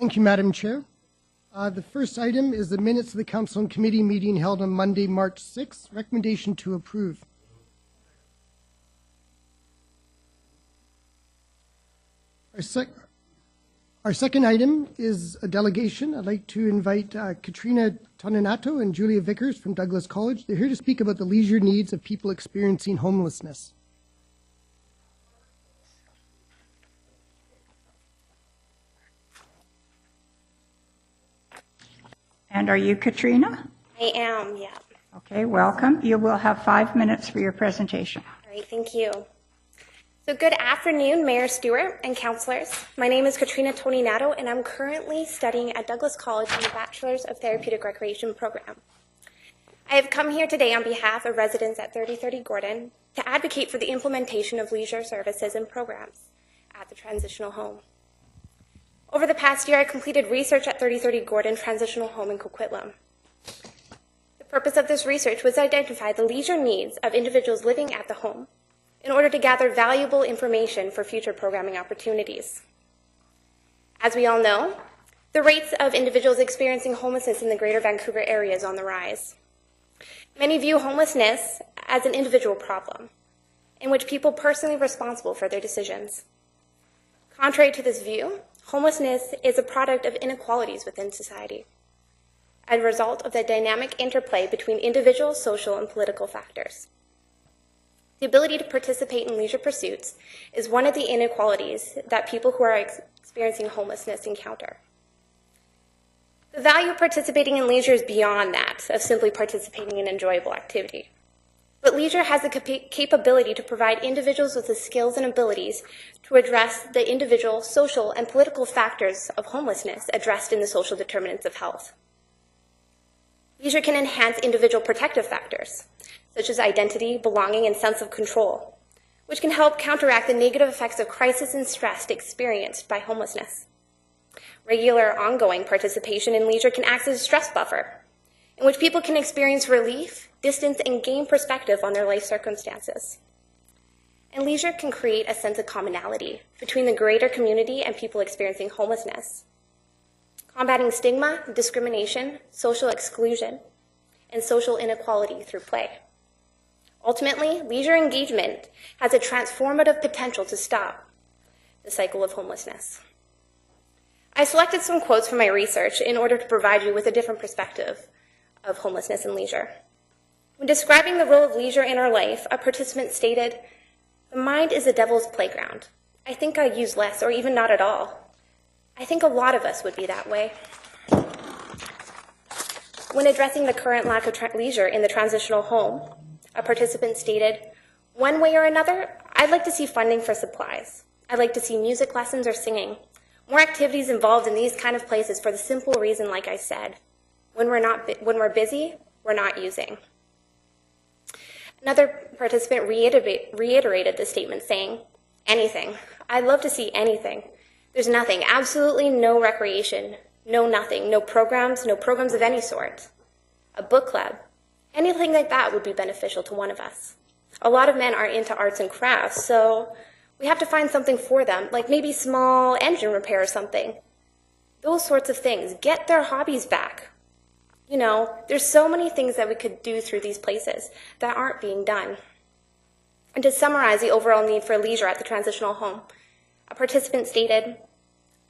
Thank you, Madam Chair. The first item is the minutes of the Council and Committee meeting held on Monday, March 6th. Recommendation to approve. Our second item is a delegation. I'd like to invite Katrina, Toninato, and Julia Vickers from Douglas College. They're here to speak about the leisure needs of people experiencing homelessness. And are you Katrina? I am, yeah. Okay, welcome. You will have 5 minutes for your presentation. All right, thank you. So good afternoon, Mayor Stewart and councillors. My name is Katrina Toninato, and I'm currently studying at Douglas College in the Bachelor's of Therapeutic Recreation program. I have come here today on behalf of residents at 3030 Gordon to advocate for the implementation of leisure services and programs at the transitional home. Over the past year, I completed research at 3030 Gordon Transitional Home in Coquitlam. The purpose of this research was to identify the leisure needs of individuals living at the home in order to gather valuable information for future programming opportunities. As we all know, the rates of individuals experiencing homelessness in the Greater Vancouver area is on the rise. Many view homelessness as an individual problem, in which people personally responsible for their decisions. Contrary to this view, homelessness is a product of inequalities within society, as a result of the dynamic interplay between individual, social, and political factors. The ability to participate in leisure pursuits is one of the inequalities that people who are experiencing homelessness encounter. The value of participating in leisure is beyond that of simply participating in enjoyable activity. But leisure has the capability to provide individuals with the skills and abilities to address the individual, social, and political factors of homelessness addressed in the social determinants of health. Leisure can enhance individual protective factors, such as identity, belonging, and sense of control, which can help counteract the negative effects of crisis and stress experienced by homelessness. Regular, ongoing participation in leisure can act as a stress buffer, in which people can experience relief, distance, and gain perspective on their life circumstances. And leisure can create a sense of commonality between the greater community and people experiencing homelessness, combating stigma, discrimination, social exclusion, and social inequality through play. Ultimately, leisure engagement has a transformative potential to stop the cycle of homelessness. I selected some quotes from my research in order to provide you with a different perspective of homelessness and leisure. When describing the role of leisure in our life, a participant stated, "The mind is the devil's playground. I think I use less or even not at all. I think a lot of us would be that way." When addressing the current lack of leisure in the transitional home, a participant stated, "One way or another, I'd like to see funding for supplies. I'd like to see music lessons or singing. More activities involved in these kind of places for the simple reason, like I said, when we're busy, we're not using." Another participant reiterated this statement saying, "Anything. I'd love to see anything. There's nothing, absolutely no recreation, no nothing, no programs of any sort. A book club, anything like that would be beneficial to one of us. A lot of men aren't into arts and crafts, so we have to find something for them, like maybe small engine repair or something. Those sorts of things. Get their hobbies back. You know, there's so many things that we could do through these places that aren't being done." And to summarize the overall need for leisure at the transitional home, a participant stated,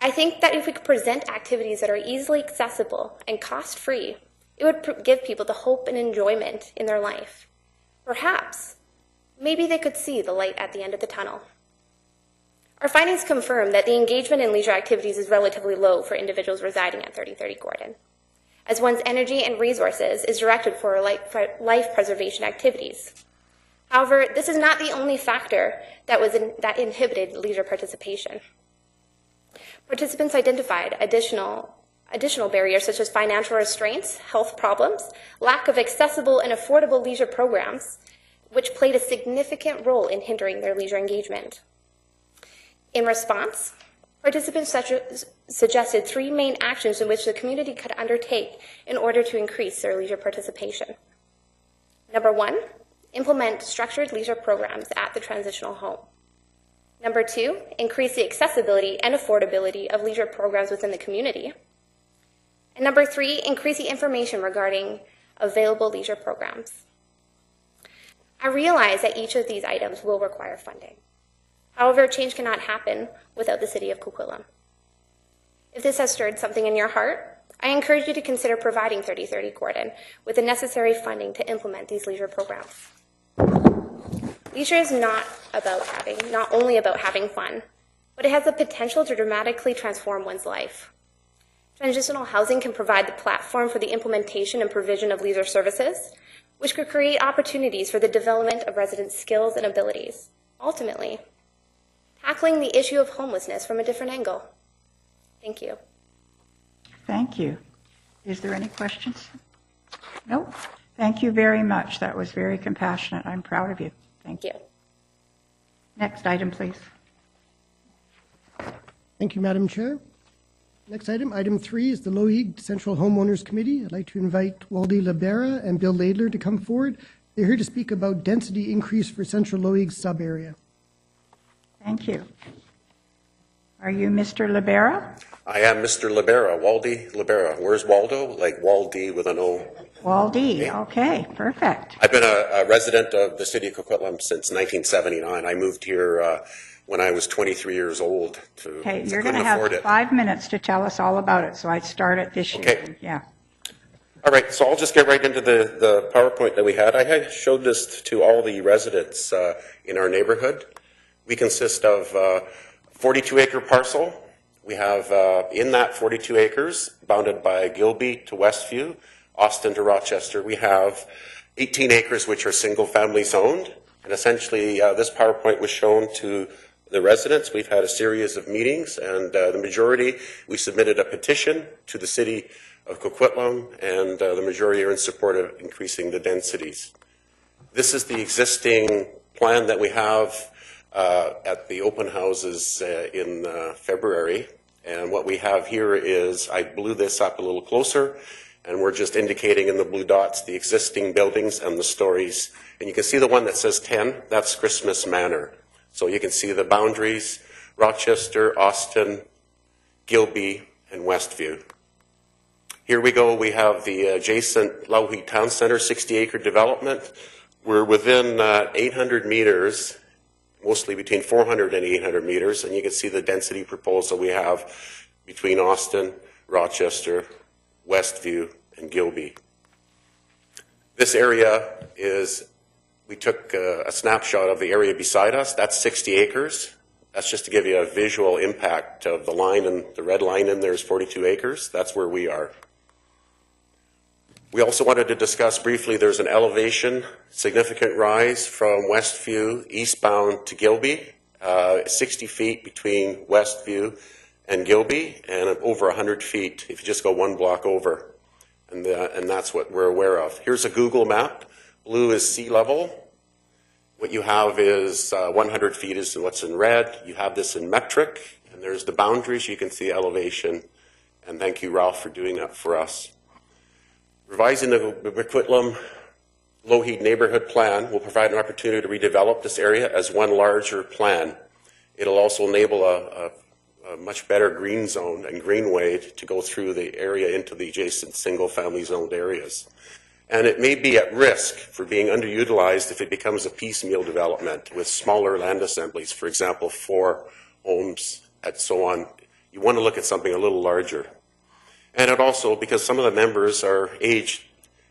"I think that if we could present activities that are easily accessible and cost-free, it would give people the hope and enjoyment in their life. Perhaps, maybe they could see the light at the end of the tunnel." Our findings confirm that the engagement in leisure activities is relatively low for individuals residing at 3030 Gordon, as one's energy and resources is directed for life preservation activities. However, this is not the only factor that inhibited leisure participation. Participants identified additional barriers such as financial restraints, health problems, lack of accessible and affordable leisure programs, which played a significant role in hindering their leisure engagement. In response, participants suggested 3 main actions in which the community could undertake in order to increase their leisure participation. Number 1, implement structured leisure programs at the transitional home. Number 2, increase the accessibility and affordability of leisure programs within the community. And number 3, increase the information regarding available leisure programs. I realize that each of these items will require funding. However, change cannot happen without the City of Coquitlam. If this has stirred something in your heart, I encourage you to consider providing 3030 Gordon with the necessary funding to implement these leisure programs. Leisure is not only about having fun, but it has the potential to dramatically transform one's life. Transitional housing can provide the platform for the implementation and provision of leisure services, which could create opportunities for the development of residents' skills and abilities, ultimately tackling the issue of homelessness from a different angle. Thank you. Thank you. Is there any questions? Nope. Thank you very much. That was very compassionate. I'm proud of you. Thank you. Next item, please. Thank you, Madam Chair. Next item, item 3, is the Lougheed Central Homeowners Committee. I'd like to invite Walde, Libera, and Bill Laidler to come forward. They're here to speak about density increase for Central Lougheed sub-area. Thank you. Are you Mr. Libera? I am Mr. Libera, Walde Libera. Where's Waldo? Like Walde with an O. Walde, okay, perfect. I've been a resident of the city of Coquitlam since 1979. I moved here when I was 23 years old. Okay, you're going to have 5 minutes to tell us all about it, so I'd start it this year. Okay. Yeah. All right, so I'll just get right into the PowerPoint that we had. I had showed this to all the residents in our neighborhood. We consist of 42-acre parcel. We have, in that 42 acres, bounded by Gilby to Westview, Austin to Rochester, we have 18 acres which are single-family zoned. And essentially, this PowerPoint was shown to the residents. We've had a series of meetings, and the majority, we submitted a petition to the city of Coquitlam, and the majority are in support of increasing the densities. This is the existing plan that we have at the open houses in February. And what we have here is, I blew this up a little closer, and we're just indicating in the blue dots the existing buildings and the stories. And you can see the one that says 10, that's Christmas Manor. So you can see the boundaries, Rochester, Austin, Gilby, and Westview. Here we go, we have the adjacent Lougheed Town Center, 60-acre development. We're within 800 meters, mostly between 400 and 800 meters, and you can see the density proposal we have between Austin, Rochester, Westview, and Gilby. This area is, we took a snapshot of the area beside us. That's 60 acres. That's just to give you a visual impact of the line, and the red line in there is 42 acres. That's where we are. We also wanted to discuss briefly, there's an elevation, significant rise from Westview eastbound to Gilby, 60 feet between Westview and Gilby, and over 100 feet if you just go one block over. And that's what we're aware of. Here's a Google map. Blue is sea level. What you have is 100 feet is what's in red. You have this in metric, and there's the boundaries. You can see elevation. And thank you, Ralph, for doing that for us. Revising the Coquitlam Lougheed neighborhood plan will provide an opportunity to redevelop this area as one larger plan. It'll also enable a much better green zone and greenway to go through the area into the adjacent single-family zoned areas. And it may be at risk for being underutilized if it becomes a piecemeal development with smaller land assemblies, for example, 4 homes and so on. You want to look at something a little larger. And it also, because some of the members are aged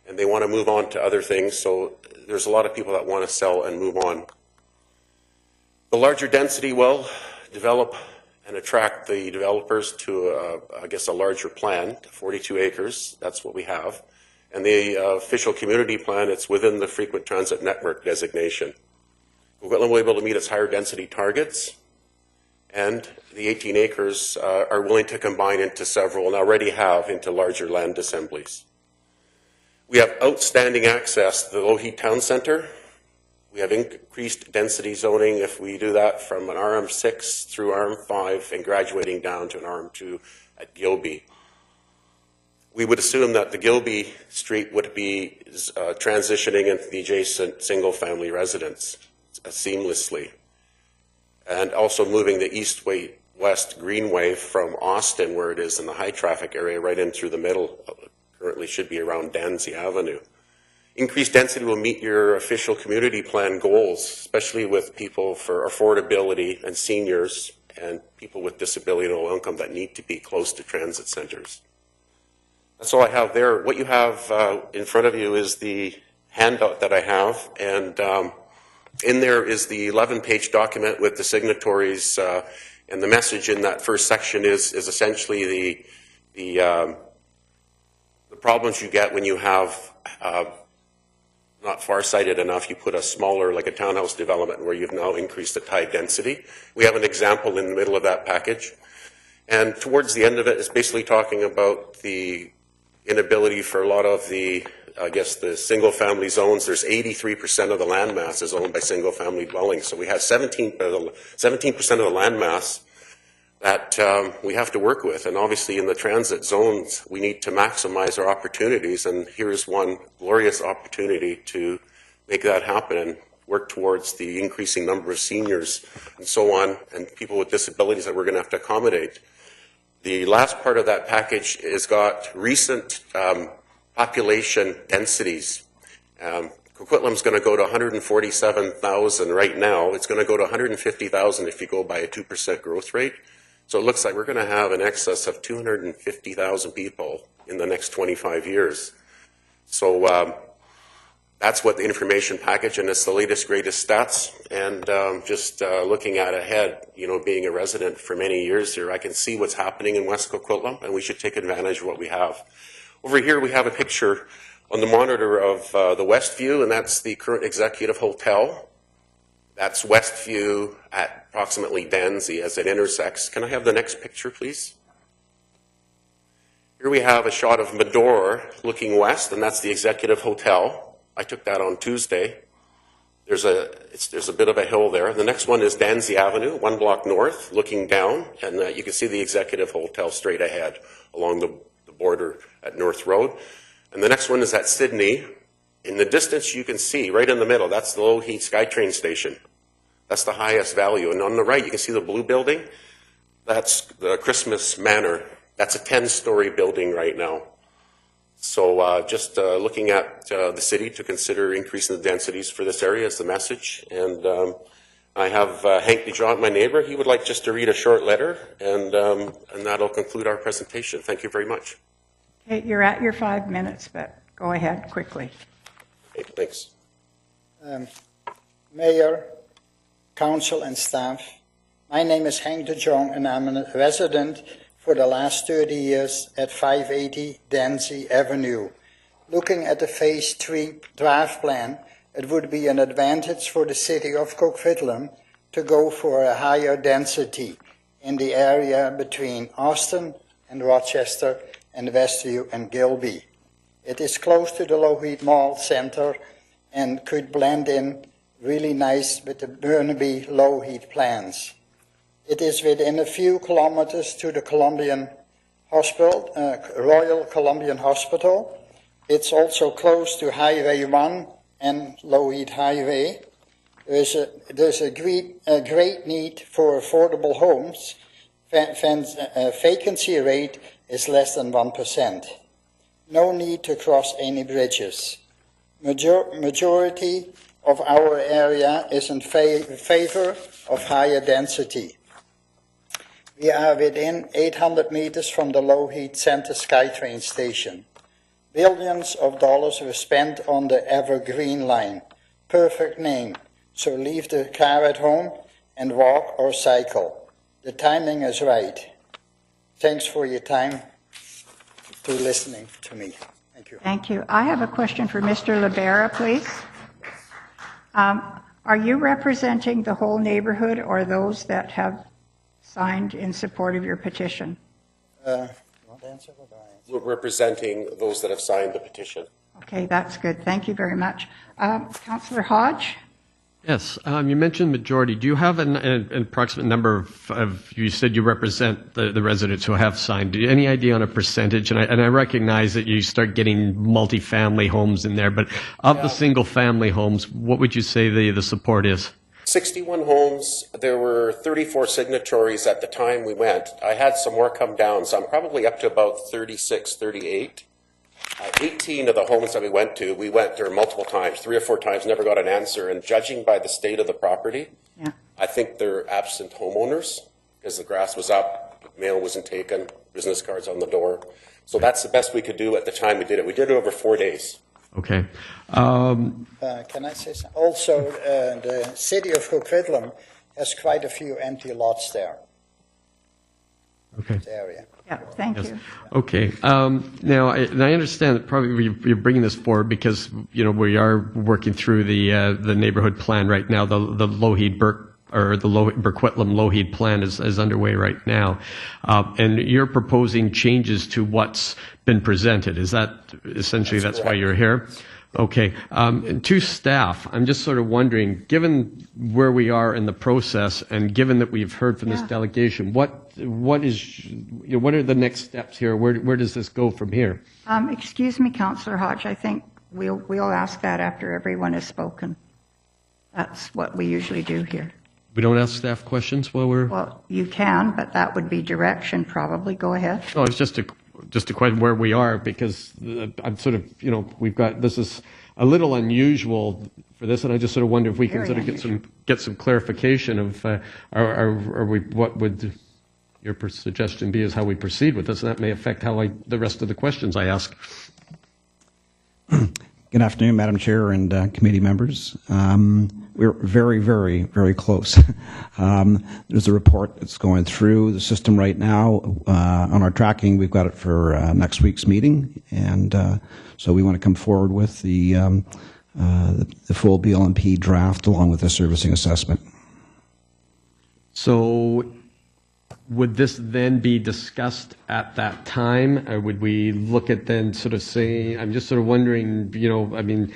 and they want to move on to other things, so there's a lot of people that want to sell and move on. The larger density will develop and attract the developers to, I guess, a larger plan, 42 acres. That's what we have. And the official community plan, it's within the frequent transit network designation. Coquitlam will be able to meet its higher density targets, and the 18 acres are willing to combine into several, and already have, into larger land assemblies. We have outstanding access to the Lougheed Town Center. We have increased density zoning if we do that from an RM6 through RM5 and graduating down to an RM2 at Gilby. We would assume that the Gilby Street would be transitioning into the adjacent single-family residence seamlessly. and also moving the east-west greenway from Austin, where it is in the high-traffic area, right in through the middle. Currently should be around Danzy Avenue. Increased density will meet your official community plan goals, especially with people for affordability and seniors and people with disability and low income that need to be close to transit centers. That's all I have there. What you have in front of you is the handout that I have, and in there is the 11-page document with the signatories, and the message in that first section is essentially the problems you get when you have not far-sighted enough. You put a smaller, like a townhouse development, where you've now increased the tide density. We have an example in the middle of that package, and towards the end of it, it's basically talking about the inability for a lot of the, I guess, the single-family zones. There's 83% of the land mass is owned by single-family dwellings. So we have 17% of the land mass that we have to work with. And obviously in the transit zones, we need to maximize our opportunities. And here's one glorious opportunity to make that happen and work towards the increasing number of seniors and so on, and people with disabilities that we're going to have to accommodate. The last part of that package has got recent population densities. Coquitlam's going to go to 147,000 right now. It's going to go to 150,000 if you go by a 2% growth rate. So it looks like we're going to have an excess of 250,000 people in the next 25 years. So that's what the information package, and it's the latest, greatest stats. And just looking at ahead, you know, being a resident for many years here, I can see what's happening in West Coquitlam, and we should take advantage of what we have. Over here, we have a picture on the monitor of the Westview, and that's the current executive hotel. That's Westview at approximately Danzy as it intersects. Can I have the next picture, please? Here we have a shot of Medor looking west, and that's the executive hotel. I took that on Tuesday. There's a bit of a hill there. The next one is Danzy Avenue, 1 block north, looking down, and you can see the executive hotel straight ahead along the border at North Road. And the next one is at Sydney. In the distance, you can see right in the middle, that's the Lougheed SkyTrain station. That's the highest value. And on the right, you can see the blue building. That's the Christmas Manor. That's a 10-story building right now. So just looking at the city to consider increasing the densities for this area is the message. And I have Hank DeJohn, my neighbor. He would like just to read a short letter, and that'll conclude our presentation. Thank you very much. Okay, you're at your 5 minutes, but go ahead quickly. Okay, thanks. Mayor, council and staff, my name is Hank DeJong, and I'm a resident for the last 30 years at 580 Danzy Avenue. Looking at the Phase 3 draft plan, it would be an advantage for the city of Coquitlam to go for a higher density in the area between Austin and Rochester and Westview and Gilby. It is close to the Lougheed Mall Center and could blend in really nice with the Burnaby Lougheed plans. It is within a few kilometers to the Columbian Hospital, Royal Columbian Hospital. It's also close to Highway 1 and Lougheed Highway. There's a great need for affordable homes. Vacancy rate is less than 1%. No need to cross any bridges. Majority of our area is in favor of higher density. We are within 800 meters from the Lougheed Center SkyTrain station. Billions of dollars were spent on the Evergreen line. Perfect name. So leave the car at home and walk or cycle. The timing is right. Thanks for your time to listening to me. Thank you. Thank you. I have a question for Mr. Libera, please. Are you representing the whole neighborhood or those that have signed in support of your petition? We're representing those that have signed the petition. Okay, that's good. Thank you very much. Councillor Hodge? Yes, you mentioned majority. Do you have an approximate number of, you said you represent the residents who have signed. Any idea on a percentage? And I recognize that you start getting multifamily homes in there, but of the single family homes, what would you say the support is? 61 homes. There were 34 signatories at the time we went. I had some more come down, so I'm probably up to about 36, 38. 18 of the homes that we went there multiple times, 3 or 4 times, never got an answer. And judging by the state of the property, I think they're absent homeowners because the grass was up, mail wasn't taken, business cards on the door. So that's the best we could do at the time we did it. We did it over 4 days. Okay. Can I say something? Also, the city of Coquitlam has quite a few empty lots there. Okay. This area. Yeah, thank you. Okay. Now, I understand that probably you're bringing this forward because, you know, we are working through the neighborhood plan right now. The Lougheed Coquitlam Lougheed plan is underway right now. And you're proposing changes to what's been presented. Is that essentially that's why you're here? Okay. And to staff, I'm just sort of wondering, given where we are in the process and given that we've heard from this delegation, what are the next steps here? Where does this go from here? Excuse me, Councillor Hodge. I think we'll ask that after everyone has spoken. That's what we usually do here. We don't ask staff questions while we're... Well, you can, but that would be direction probably. Go ahead. No, it's just a question where we are because I'm sort of, you know, this is a little unusual for this, and I just sort of wonder if we can sort of get some clarification of what would your suggestion be as how we proceed with this, and that may affect how the rest of the questions I ask. Good afternoon, Madam Chair and committee members. We're very, very, very close. There's a report that's going through the system right now. On our tracking, we've got it for next week's meeting, and so we want to come forward with the full BLMP draft along with the servicing assessment. So would this then be discussed at that time, or would we look at then sort of saying, I'm just sort of wondering, you know, I mean,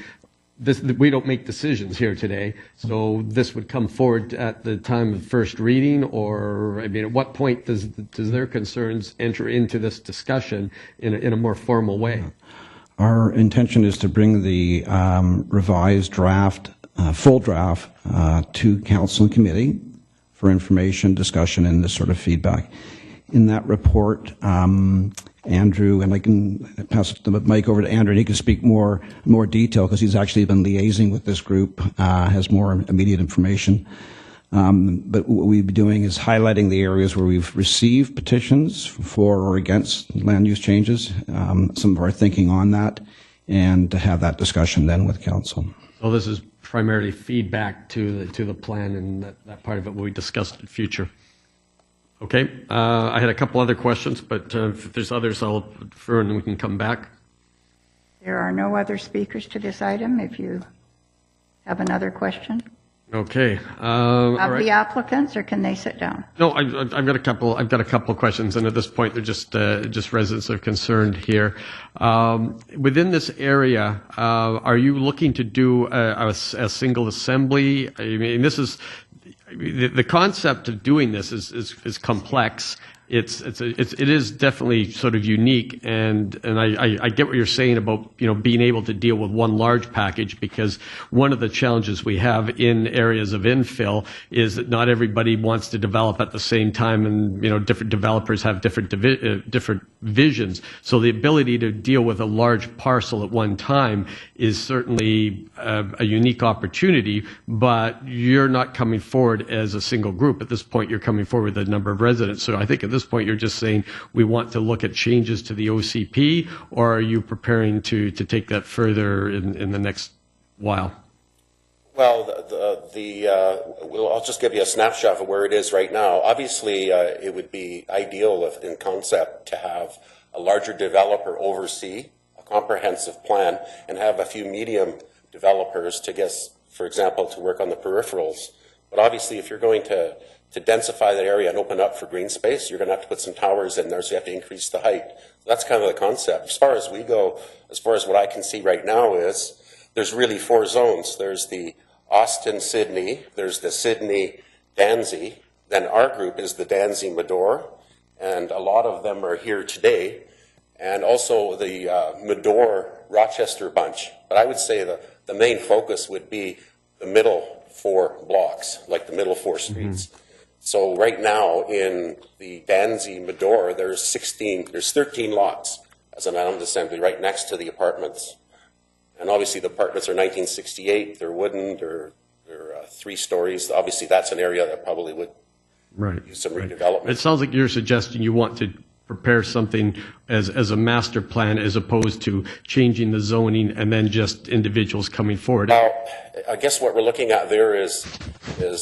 we don't make decisions here today, so this would come forward at the time of first reading, or, I mean, at what point does their concerns enter into this discussion in a more formal way? Our intention is to bring the revised draft, full draft, to council and committee for information, discussion, and this sort of feedback. In that report, Andrew, and I can pass the mic over to Andrew, and he can speak more detail because he's actually been liaising with this group, has more immediate information. But what we'll be doing is highlighting the areas where we've received petitions for or against land use changes, some of our thinking on that, and to have that discussion then with council. So this is primarily feedback to the plan, and that part of it will be discussed in future. Okay, I had a couple other questions, but if there's others, I'll defer and we can come back. There are no other speakers to this item. If you have another question. Okay. Of all right. the applicants, or can they sit down? No, I've got a couple. I've got a couple of questions, and at this point, they're just residents of concern here. Within this area, are you looking to do a single assembly? I mean, this is the concept of doing this is complex. It is definitely sort of unique, and I get what you're saying about, you know, being able to deal with one large package, because one of the challenges we have in areas of infill is that not everybody wants to develop at the same time, and, you know, different developers have different visions. So the ability to deal with a large parcel at one time is certainly a unique opportunity, but you're not coming forward as a single group. At this point, you're coming forward with a number of residents. So I think at this point, you're just saying we want to look at changes to the OCP, or are you preparing to take that further in the next while? Well, I'll just give you a snapshot of where it is right now. Obviously, it would be ideal in concept to have a larger developer oversee a comprehensive plan and have a few medium developers to for example, to work on the peripherals. But obviously, if you're going to densify that area and open up for green space, you're going to have to put some towers in there, so you have to increase the height. So that's kind of the concept. As far as we go, as far as what I can see right now is, there's really 4 zones. There's the Austin-Sydney, there's the Sydney-Danzy, then our group is the Danzy-Medore, and a lot of them are here today, and also the Medore-Rochester bunch. But I would say the main focus would be the middle 4 blocks, like the middle 4 streets. So right now in the Danzy Medor, there's 13 lots as an island assembly right next to the apartments. And obviously the apartments are 1968, they're wooden, they're 3 stories. Obviously that's an area that probably would use some redevelopment. It sounds like you're suggesting you want to prepare something as a master plan as opposed to changing the zoning and then just individuals coming forward. Now, I guess what we're looking at there is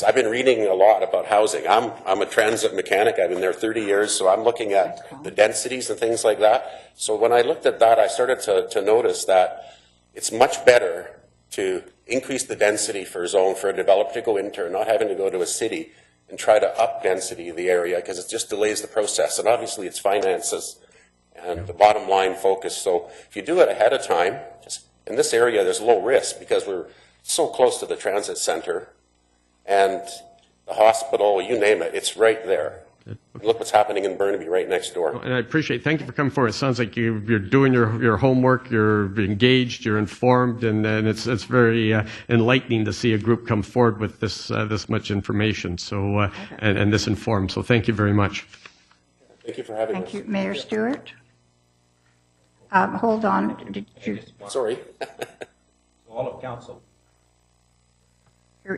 I've been reading a lot about housing. I'm a transit mechanic. I've been there 30 years, so I'm looking at the densities and things like that. So when I looked at that, I started to notice that it's much better to increase the density for a zone for a developer to go into, not having to go to a city and try to up density of the area, because it just delays the process. And obviously it's finances and the bottom line focus. So if you do it ahead of time, just in this area there's low risk because we're so close to the transit center and the hospital, you name it, it's right there. And look what's happening in Burnaby right next door. And I appreciate, thank you for coming forward. It sounds like you're doing your homework, you're engaged, you're informed, and it's very enlightening to see a group come forward with this much information. So and this informed. So thank you very much. Thank you for having us. Thank you. Mayor Stewart? Hold on. Did you? Sorry. All of council.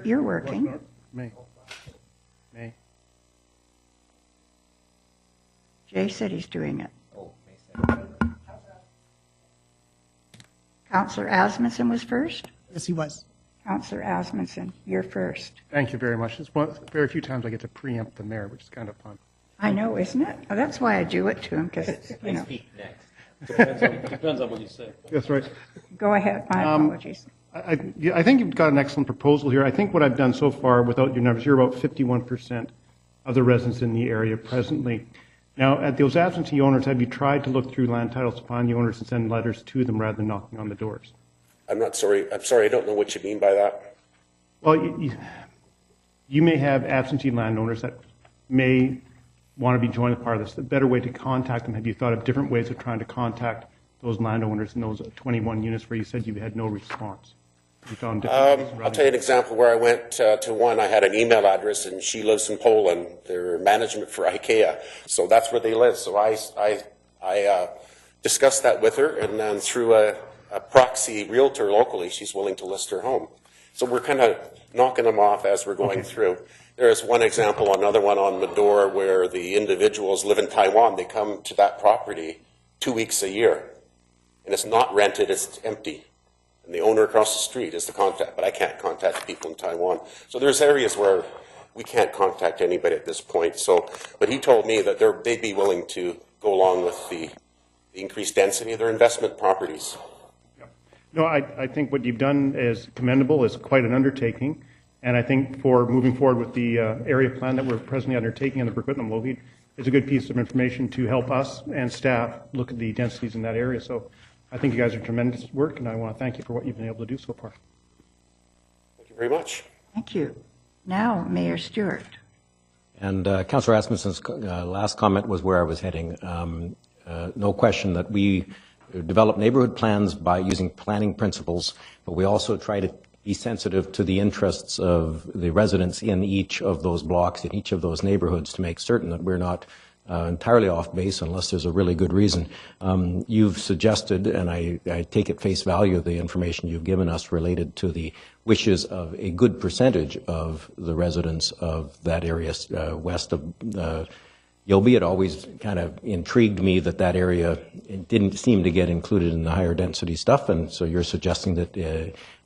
You're working. May. Jay said he's doing it. Oh, May 2nd. Councillor Asmundson was first? Yes, he was. Councillor Asmundson, you're first. Thank you very much. It's very few times I get to preempt the mayor, which is kind of fun. I know, isn't it? Oh, that's why I do it to him, because it's, you know. Speak next. Depends on what you say. That's right. Go ahead, my apologies. I think you've got an excellent proposal here. I think what I've done so far, without your numbers, you're about 51% of the residents in the area presently. Now, at those absentee owners, have you tried to look through land titles upon the owners and send letters to them rather than knocking on the doors? I'm sorry, I don't know what you mean by that. Well, you may have absentee landowners that may want to be joined as part of this. The better way to contact them, have you thought of different ways of trying to contact those landowners in those 21 units where you said you had no response? You found different ways I'll tell you an example where I went to one. I had an email address, and she lives in Poland. They're management for IKEA, so that's where they live. So I discussed that with her, and then through a proxy realtor locally, she's willing to list her home. So we're kind of knocking them off as we're going through. There is one example, another one on Medor, where the individuals live in Taiwan. They come to that property 2 weeks a year, and it's not rented, it's empty. And the owner across the street is the contact, but I can't contact people in Taiwan. So there's areas where we can't contact anybody at this point. So, but he told me that they'd be willing to go along with the increased density of their investment properties. No, I think what you've done is commendable. It's quite an undertaking. And I think for moving forward with the area plan that we're presently undertaking in the Coquitlam Lougheed is a good piece of information to help us and staff look at the densities in that area. So I think you guys are tremendous work, and I want to thank you for what you've been able to do so far. Thank you very much. Thank you. Now, Mayor Stewart. And Councillor Asmundsen's last comment was where I was heading. No question that we develop neighborhood plans by using planning principles, but we also try to be sensitive to the interests of the residents in each of those blocks, in each of those neighborhoods, to make certain that we're not entirely off base unless there's a really good reason. You've suggested, and I take at face value the information you've given us related to the wishes of a good percentage of the residents of that area west of Yelby. It always kind of intrigued me that that area didn't seem to get included in the higher density stuff, and so you're suggesting that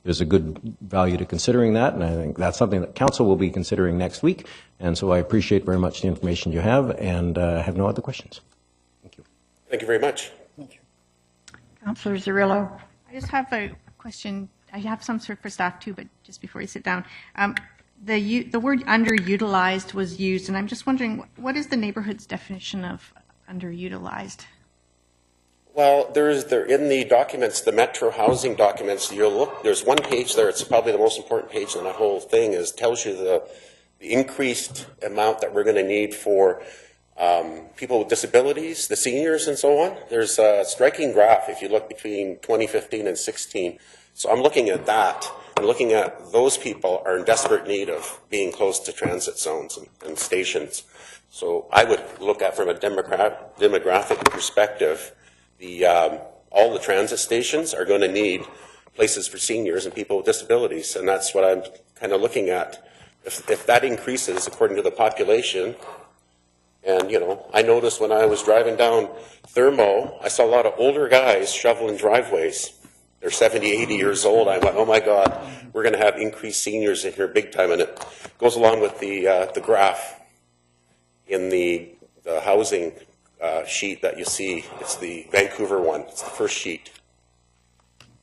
there's a good value to considering that, and I think that's something that Council will be considering next week, and so I appreciate very much the information you have, and have no other questions. Thank you. Thank you very much. Thank you. Councillor Zerillo. I just have a question. I have some sort for staff too, but just before you sit down. The word underutilized was used, and I'm just wondering, what is the neighborhood's definition of underutilized? Well, they're in the documents, the Metro housing documents. You'll look. There's one page there. It's probably the most important page in that whole thing. Tells you the increased amount that we're going to need for people with disabilities, the seniors, and so on. There's a striking graph if you look between 2015 and 16. So I'm looking at that. I'm looking at those people are in desperate need of being close to transit zones and stations. So I would look at, from a demographic perspective, all the transit stations are going to need places for seniors and people with disabilities, and that's what I'm kind of looking at. If that increases according to the population, and I noticed when I was driving down Thermo, I saw a lot of older guys shoveling driveways. They're 70, 80 years old. I went, oh my God, we're going to have increased seniors in here big time, and it goes along with the graph in the housing sheet that you see. It's the Vancouver one. It's the first sheet.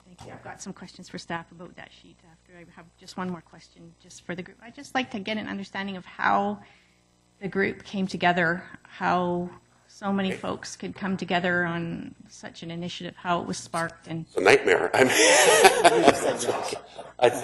Thank you. I've got some questions for staff about that sheet after. I have just one more question just for the group. I'd just like to get an understanding of how the group came together, how so many folks could come together on such an initiative, how it was sparked. And it's a nightmare. I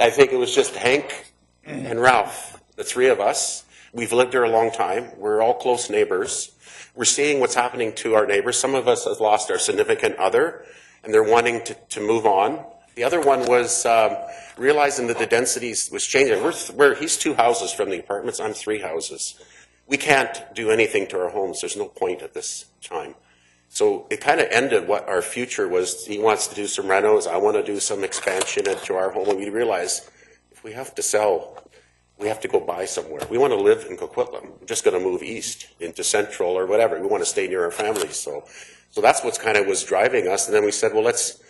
think it was just Hank and Ralph, the three of us. We've lived there a long time. We're all close neighbors. We're seeing what's happening to our neighbors. Some of us have lost our significant other, and they're wanting to move on. The other one was realizing that the densities was changing. He's 2 houses from the apartments. I'm 3 houses. We can't do anything to our homes. There's no point at this time. So it kind of ended what our future was. He wants to do some renos. I want to do some expansion into our home. And we realize if we have to sell, we have to go buy somewhere. We want to live in Coquitlam. We're just going to move east into Central or whatever. We want to stay near our families. So that's what's kind of was driving us. And then we said, well, let's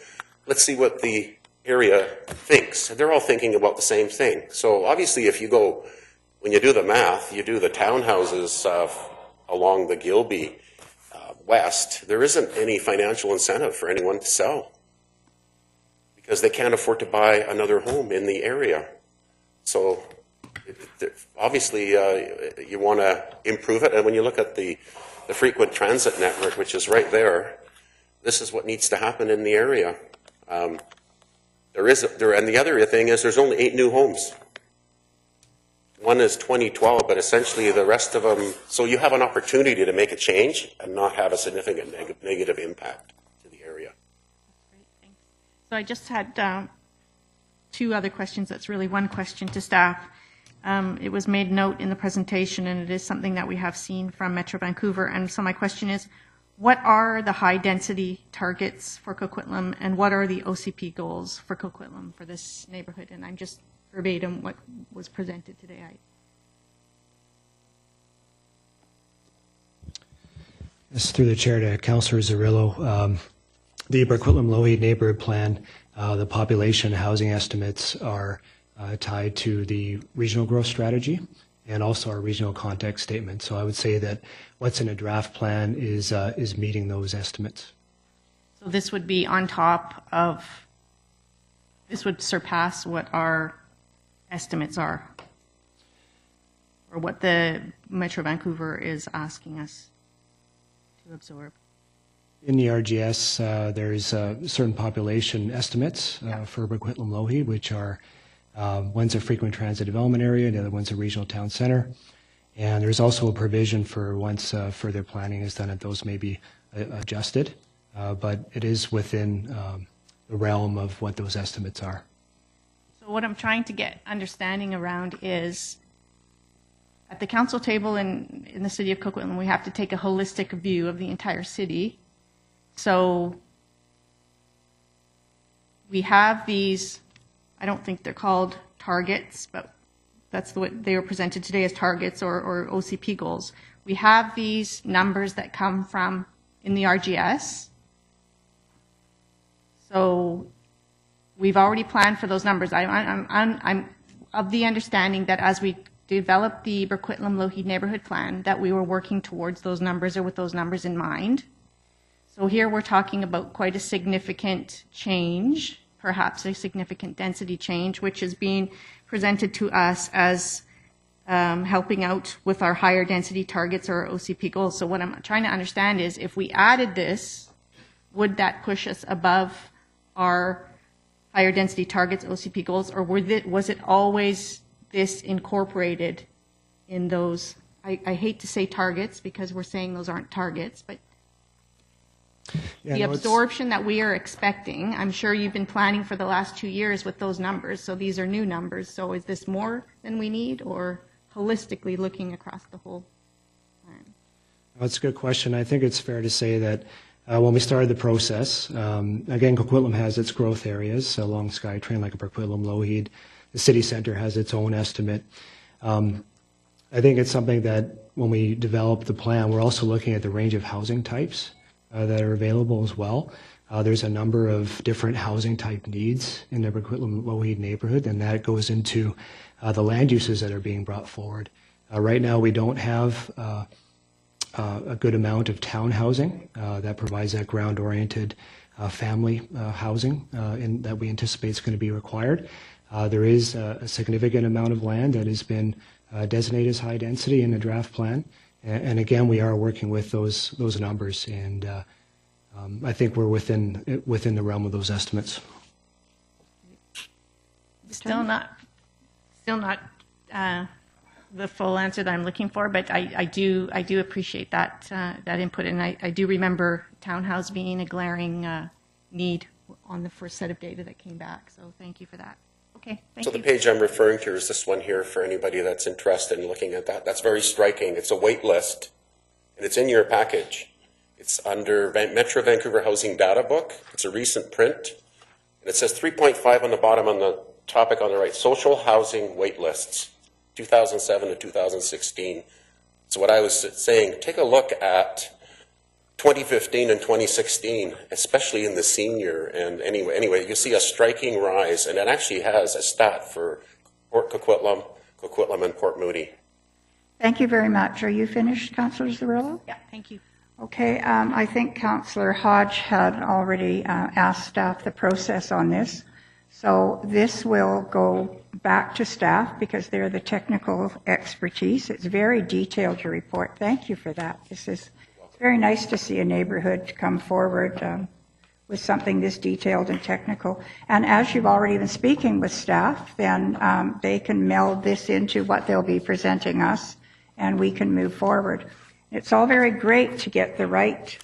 see what the area thinks. And they're all thinking about the same thing. So obviously if you go, when you do the math, you do the townhouses along the Gilby west, there isn't any financial incentive for anyone to sell because they can't afford to buy another home in the area. So obviously you want to improve it. And when you look at the frequent transit network, which is right there, this is what needs to happen in the area. And the other thing is there's only 8 new homes. One is 2012, but essentially the rest of them, so you have an opportunity to make a change and not have a significant negative impact to the area. That's great, thanks. So I just had 2 other questions. That's really one question to staff. It was made note in the presentation, and it is something that we have seen from Metro Vancouver. And so my question is, what are the high density targets for Coquitlam, and what are the OCP goals for Coquitlam for this neighborhood? And I'm just verbatim what was presented today. Yes, through the chair to Councillor Zarillo, the Coquitlam Lougheed neighborhood plan, the population housing estimates are tied to the regional growth strategy and also our regional context statement. So I would say that what's in a draft plan is meeting those estimates. So this would be on top of, this would surpass what our estimates are, or what the Metro Vancouver is asking us to absorb. In the RGS, there's certain population estimates for Coquitlam Lougheed, which are one's a frequent transit development area, the other one's a regional town center. And there's also a provision for once further planning is done that those may be adjusted, but it is within the realm of what those estimates are. So what I'm trying to get understanding around is, at the council table in the city of Coquitlam, we have to take a holistic view of the entire city. So we have these, I don't think they're called targets, but that's the way they were presented today, as targets or OCP goals. We have these numbers that come from in the RGS. So we've already planned for those numbers. I'm of the understanding that as we developed the Coquitlam Lougheed neighborhood plan, that we were working towards those numbers or with those numbers in mind. So here we're talking about quite a significant change, perhaps a significant density change, which is being presented to us as helping out with our higher density targets or OCP goals. So what I'm trying to understand is, if we added this, would that push us above our higher density targets, OCP goals, or was it always this incorporated in those I hate to say targets because we're saying those aren't targets, but Yeah, the no, it's- absorption that we are expecting, I'm sure you've been planning for the last 2 years with those numbers, so these are new numbers. So is this more than we need, or holistically looking across the whole plan? That's a good question. I think it's fair to say that when we started the process, again, Coquitlam has its growth areas along SkyTrain, like Coquitlam, Lougheed. The city center has its own estimate. I think it's something that when we develop the plan, we're also looking at the range of housing types that are available as well. There's a number of different housing type needs in the Coquitlam Lougheed neighborhood, and that goes into the land uses that are being brought forward. Right now, we don't have a good amount of town housing that provides that ground-oriented family housing that we anticipate is going to be required. There is a significant amount of land that has been designated as high density in the draft plan. And again, we are working with those numbers, and I think we're within the realm of those estimates. Still not the full answer that I'm looking for, but I do appreciate that input, and I do remember townhouse being a glaring need on the first set of data that came back. So thank you for that. Okay, thank you. So the page I'm referring to is this one here for anybody that's interested in looking at that. That's very striking. It's a wait list, and it's in your package. It's under Metro Vancouver Housing Data Book. It's a recent print, and it says 3.5 on the bottom on the topic on the right, social housing wait lists, 2007 to 2016. So what I was saying, take a look at 2015 and 2016, especially in the senior. And anyway, you see a striking rise, and it actually has a stat for Port Coquitlam, and Port Moody. Thank you very much. Are you finished, Councillor Zarillo? Yeah, thank you. Okay, I think Councillor Hodge had already asked staff the process on this. So this will go back to staff because they're the technical expertise. It's very detailed, your report. Thank you for that. It's very nice to see a neighborhood come forward with something this detailed and technical. And as you've already been speaking with staff, then they can meld this into what they'll be presenting us, and we can move forward. It's all very great to get the right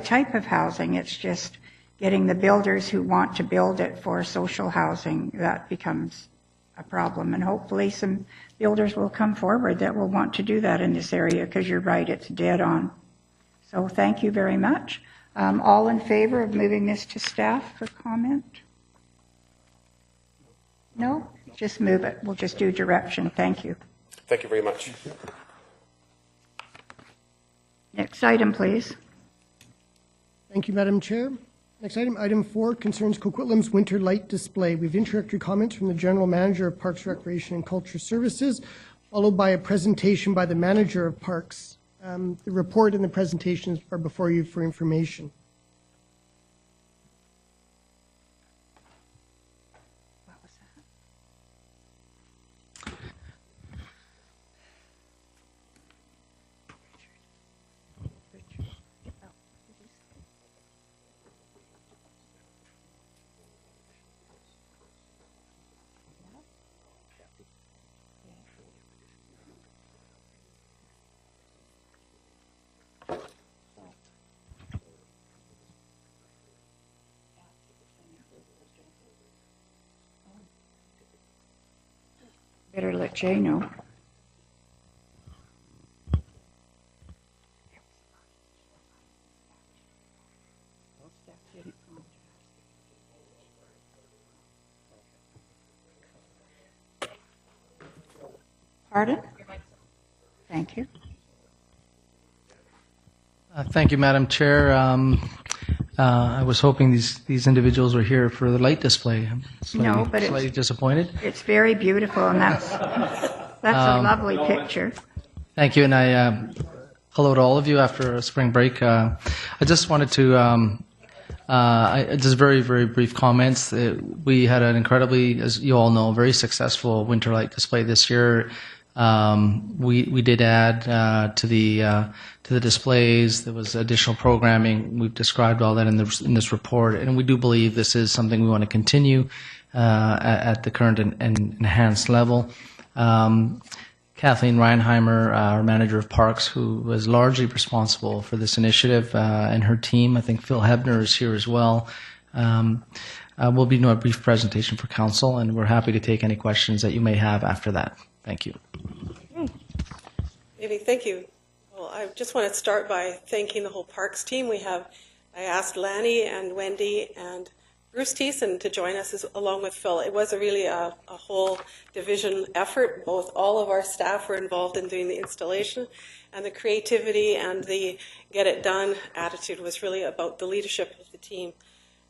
type of housing. It's just getting the builders who want to build it for social housing that becomes a problem. And hopefully some builders will come forward that will want to do that in this area, because you're right, it's dead on. So thank you very much. All in favor of moving this to staff for comment? No? Just move it. We'll just do direction. Thank you. Thank you very much. Next item, please. Thank you, Madam Chair. Next item, item 4, concerns Coquitlam's winter light display. We have introductory comments from the General Manager of Parks, Recreation and Culture Services, followed by a presentation by the Manager of Parks. The report and the presentations are before you for information. Better let Jay know. Pardon? Thank you. Thank you, Madam Chair. I was hoping these individuals were here for the light display. No, but slightly disappointed. It's very beautiful, and that's a lovely picture. Thank you, and I hello to all of you after a spring break. I just wanted to just very brief comments. We had an incredibly, as you all know, very successful winter light display this year. We did add to the displays. There was additional programming. We've described all that in this report, and we do believe this is something we want to continue at the current and enhanced level. Kathleen Reinheimer, our manager of parks, who was largely responsible for this initiative, and her team. I think Phil Hebner is here as well. We'll be doing a brief presentation for council, and we're happy to take any questions that you may have after that. Thank you. Maybe, thank you. Well, I just want to start by thanking the whole parks team. I asked Lanny and Wendy and Bruce Thiessen to join us along with Phil. It was really a whole division effort. All of our staff were involved in doing the installation, and the creativity and the get it done attitude was really about the leadership of the team.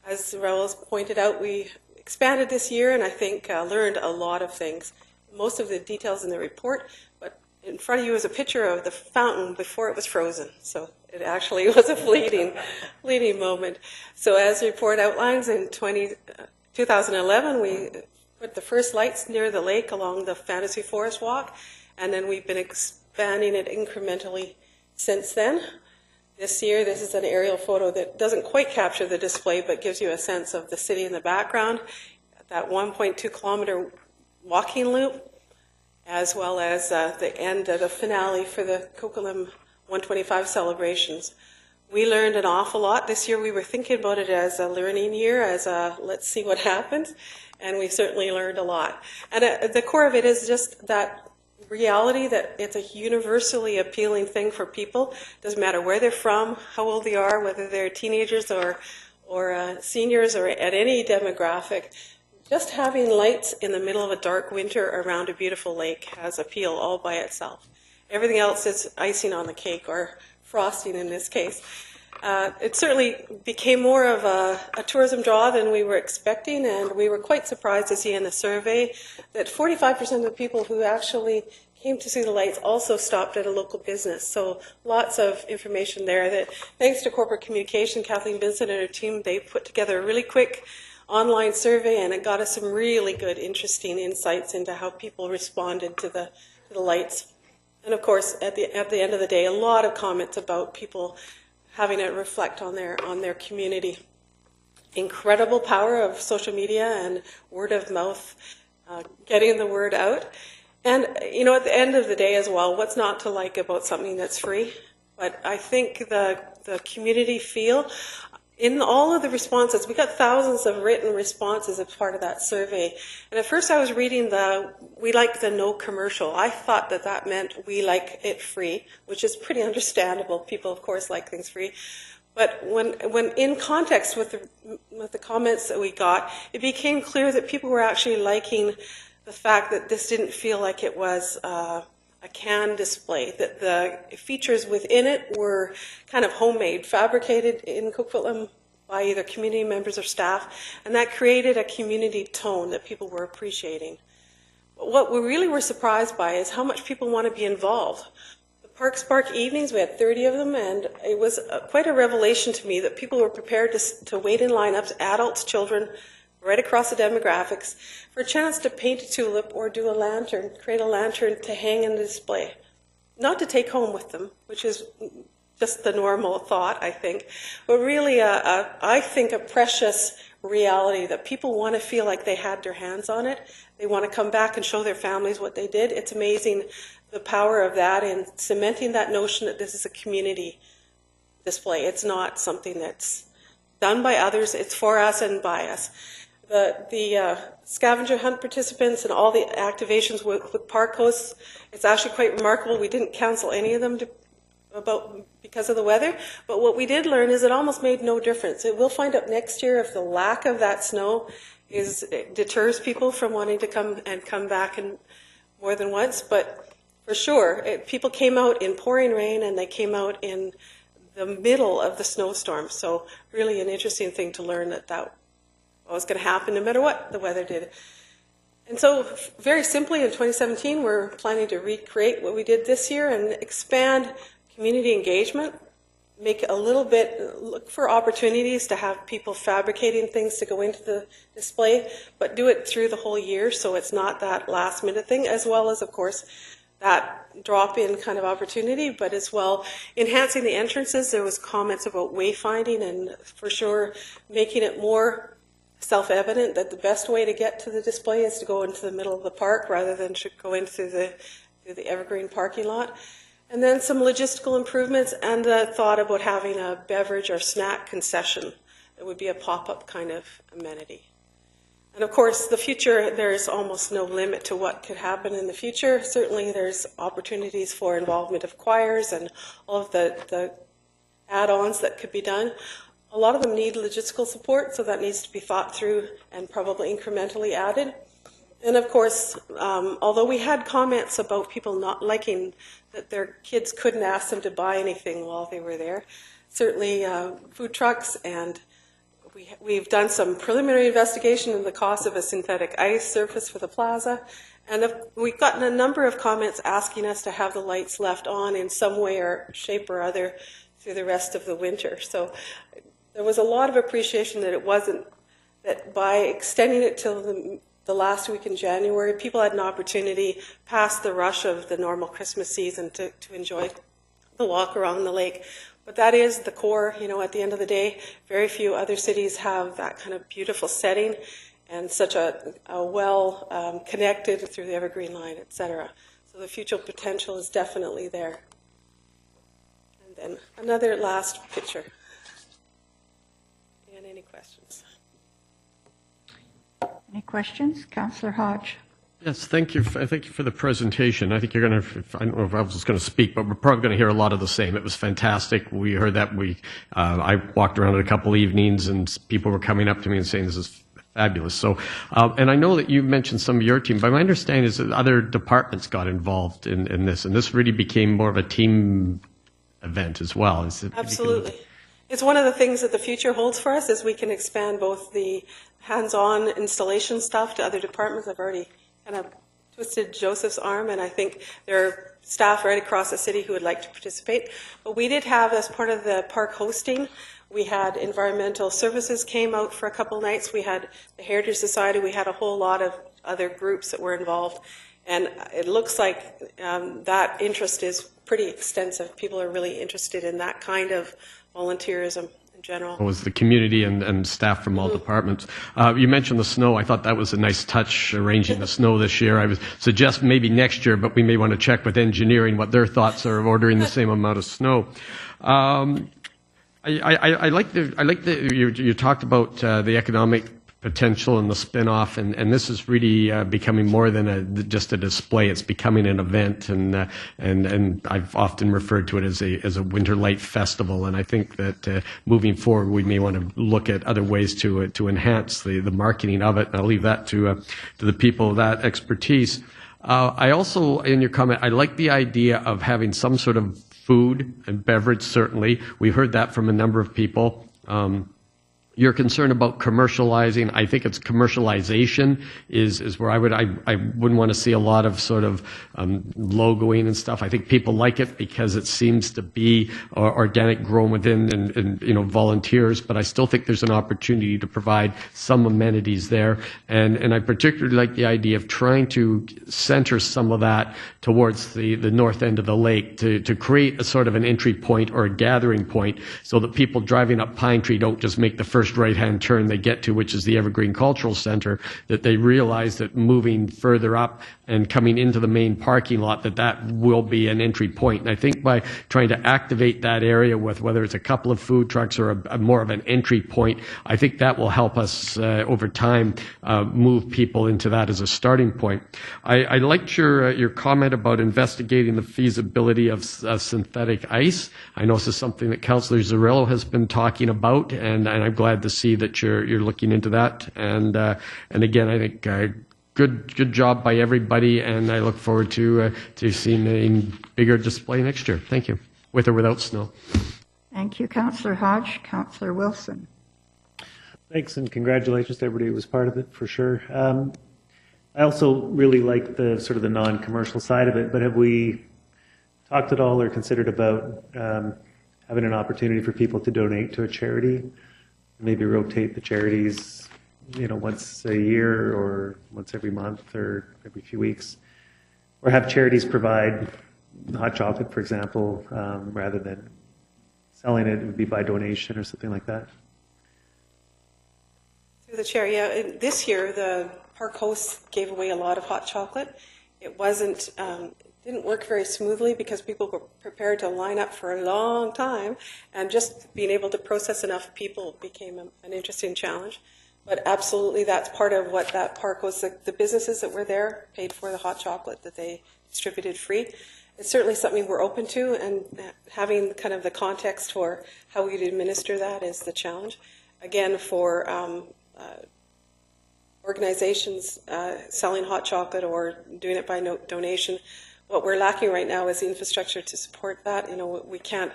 As Raul's pointed out, we expanded this year and I think learned a lot of things. Most of the details in the report, but in front of you is a picture of the fountain before it was frozen. So it actually was a fleeting moment. So as the report outlines, in 2011, we put the first lights near the lake along the Fantasy Forest Walk, and then we've been expanding it incrementally since then. This year, this is an aerial photo that doesn't quite capture the display, but gives you a sense of the city in the background, that 1.2 kilometer walking loop, as well as the end of the finale for the Coquitlam 125 celebrations. We learned an awful lot. This year we were thinking about it as a learning year, as a let's see what happens, and we certainly learned a lot. And at the core of it is just that reality that it's a universally appealing thing for people. Doesn't matter where they're from, how old they are, whether they're teenagers or seniors or at any demographic. Just having lights in the middle of a dark winter around a beautiful lake has appeal all by itself. Everything else is icing on the cake, or frosting in this case. It certainly became more of a tourism draw than we were expecting, and we were quite surprised to see in the survey that 45% of the people who actually came to see the lights also stopped at a local business. So lots of information there that, thanks to corporate communication, Kathleen Vincent and her team, they put together a really quick online survey, and it got us some really good, interesting insights into how people responded to the lights. And of course, at the end of the day, a lot of comments about people having it reflect on their community. Incredible power of social media and word of mouth, getting the word out. And you know, at the end of the day as well, what's not to like about something that's free? But I think the community feel. In all of the responses, we got thousands of written responses as part of that survey. And at first I was reading we like the no commercial. I thought that meant we like it free, which is pretty understandable. People, of course, like things free. But when in context with the comments that we got, it became clear that people were actually liking the fact that this didn't feel like it was a can display, that the features within it were kind of homemade, fabricated in Coquitlam by either community members or staff, and that created a community tone that people were appreciating. But what we really were surprised by is how much people want to be involved. The Park Spark evenings, we had 30 of them, and it was quite a revelation to me that people were prepared to wait in lineups, adults, children, right across the demographics, for a chance to paint a tulip or do a lantern, create a lantern to hang in the display. Not to take home with them, which is just the normal thought, I think, but really, I think, a precious reality that people want to feel like they had their hands on it. They want to come back and show their families what they did. It's amazing the power of that in cementing that notion that this is a community display. It's not something that's done by others, it's for us and by us. The scavenger hunt participants and all the activations with park hosts, it's actually quite remarkable. We didn't cancel any of them because of the weather, but what we did learn is it almost made no difference. We'll find out next year if the lack of that snow deters people from wanting to come back and more than once, but for sure, people came out in pouring rain and they came out in the middle of the snowstorm, so really an interesting thing to learn that was going to happen no matter what the weather did. And so very simply in 2017 we're planning to recreate what we did this year and expand community engagement, make a little bit, look for opportunities to have people fabricating things to go into the display, but do it through the whole year so it's not that last minute thing, as well as of course that drop-in kind of opportunity, but as well enhancing the entrances. There was comments about wayfinding and for sure making it more self-evident that the best way to get to the display is to go into the middle of the park rather than to go in through through the Evergreen parking lot. And then some logistical improvements and the thought about having a beverage or snack concession that would be a pop-up kind of amenity. And of course, the future, there's almost no limit to what could happen in the future. Certainly there's opportunities for involvement of choirs and all of the add-ons that could be done. A lot of them need logistical support, so that needs to be thought through and probably incrementally added. And of course, although we had comments about people not liking that their kids couldn't ask them to buy anything while they were there, certainly food trucks, and we've done some preliminary investigation in the cost of a synthetic ice surface for the plaza. And we've gotten a number of comments asking us to have the lights left on in some way or shape or other through the rest of the winter. So there was a lot of appreciation that it wasn't, that by extending it till the last week in January, people had an opportunity past the rush of the normal Christmas season to enjoy the walk around the lake. But that is the core, you know, at the end of the day. Very few other cities have that kind of beautiful setting and such a well connected through the Evergreen line, et cetera. So the future potential is definitely there. And then another last picture. And any questions? Any questions? Councillor Hodge. Yes, thank you. Thank you for the presentation. I think you're going to, I don't know if I was going to speak, but we're probably going to hear a lot of the same. It was fantastic. We heard that. I walked around it a couple evenings and people were coming up to me and saying this is fabulous. So, and I know that you mentioned some of your team, but my understanding is that other departments got involved in this, and this really became more of a team event as well. Absolutely. It's one of the things that the future holds for us is we can expand both the hands-on installation stuff to other departments. I've already kind of twisted Joseph's arm, and I think there are staff right across the city who would like to participate. But we did have, as part of the park hosting, we had environmental services came out for a couple nights. We had the Heritage Society. We had a whole lot of other groups that were involved. And it looks like that interest is pretty extensive. People are really interested in that kind of volunteerism. General. It was the community and staff from all departments. You mentioned the snow. I thought that was a nice touch, arranging the snow this year. I would suggest maybe next year, but we may want to check with engineering what their thoughts are of ordering the same amount of snow. I like you talked about the economic potential and the spin-off, and this is really becoming more than just a display. It's becoming an event, and I've often referred to it as a winter light festival. And I think that moving forward, we may want to look at other ways to enhance the marketing of it. And I'll leave that to the people of that expertise. I also, in your comment, I like the idea of having some sort of food and beverage. Certainly, we heard that from a number of people. Your concern about commercializing, I think it's commercialization is where I wouldn't want to see a lot of sort of logoing and stuff. I think people like it because it seems to be organic, grown within and you know, volunteers, but I still think there's an opportunity to provide some amenities there. And I particularly like the idea of trying to center some of that towards the north end of the lake to create a sort of an entry point or a gathering point so that people driving up Pine Tree don't just make the first right-hand turn they get to, which is the Evergreen Cultural Center, that they realize that moving further up and coming into the main parking lot, that will be an entry point. And I think by trying to activate that area with whether it's a couple of food trucks or a more of an entry point, I think that will help us over time move people into that as a starting point. I liked your comment about investigating the feasibility of synthetic ice. I know this is something that Councillor Zarrillo has been talking about, and I'm glad to see that you're looking into that. And again, I think good job by everybody, and I look forward to seeing a bigger display next year. Thank you, with or without snow. Thank you, Councillor Hodge. Councillor Wilson. Thanks, and congratulations to everybody who was part of it, for sure. I also really like the sort of the non-commercial side of it, but have we talked at all or considered about having an opportunity for people to donate to a charity? Maybe rotate the charities, you know, once a year or once every month or every few weeks, or have charities provide hot chocolate, for example, rather than selling it. It would be by donation or something like that. Through the chair, yeah. This year, the park hosts gave away a lot of hot chocolate. It wasn't didn't work very smoothly because people were prepared to line up for a long time, and just being able to process enough people became an interesting challenge. But absolutely, that's part of what that park was. The businesses that were there paid for the hot chocolate that they distributed free. It's certainly something we're open to, and having kind of the context for how we'd administer that is the challenge. Again, for organizations selling hot chocolate or doing it by donation, what we're lacking right now is the infrastructure to support that. You know, we can't.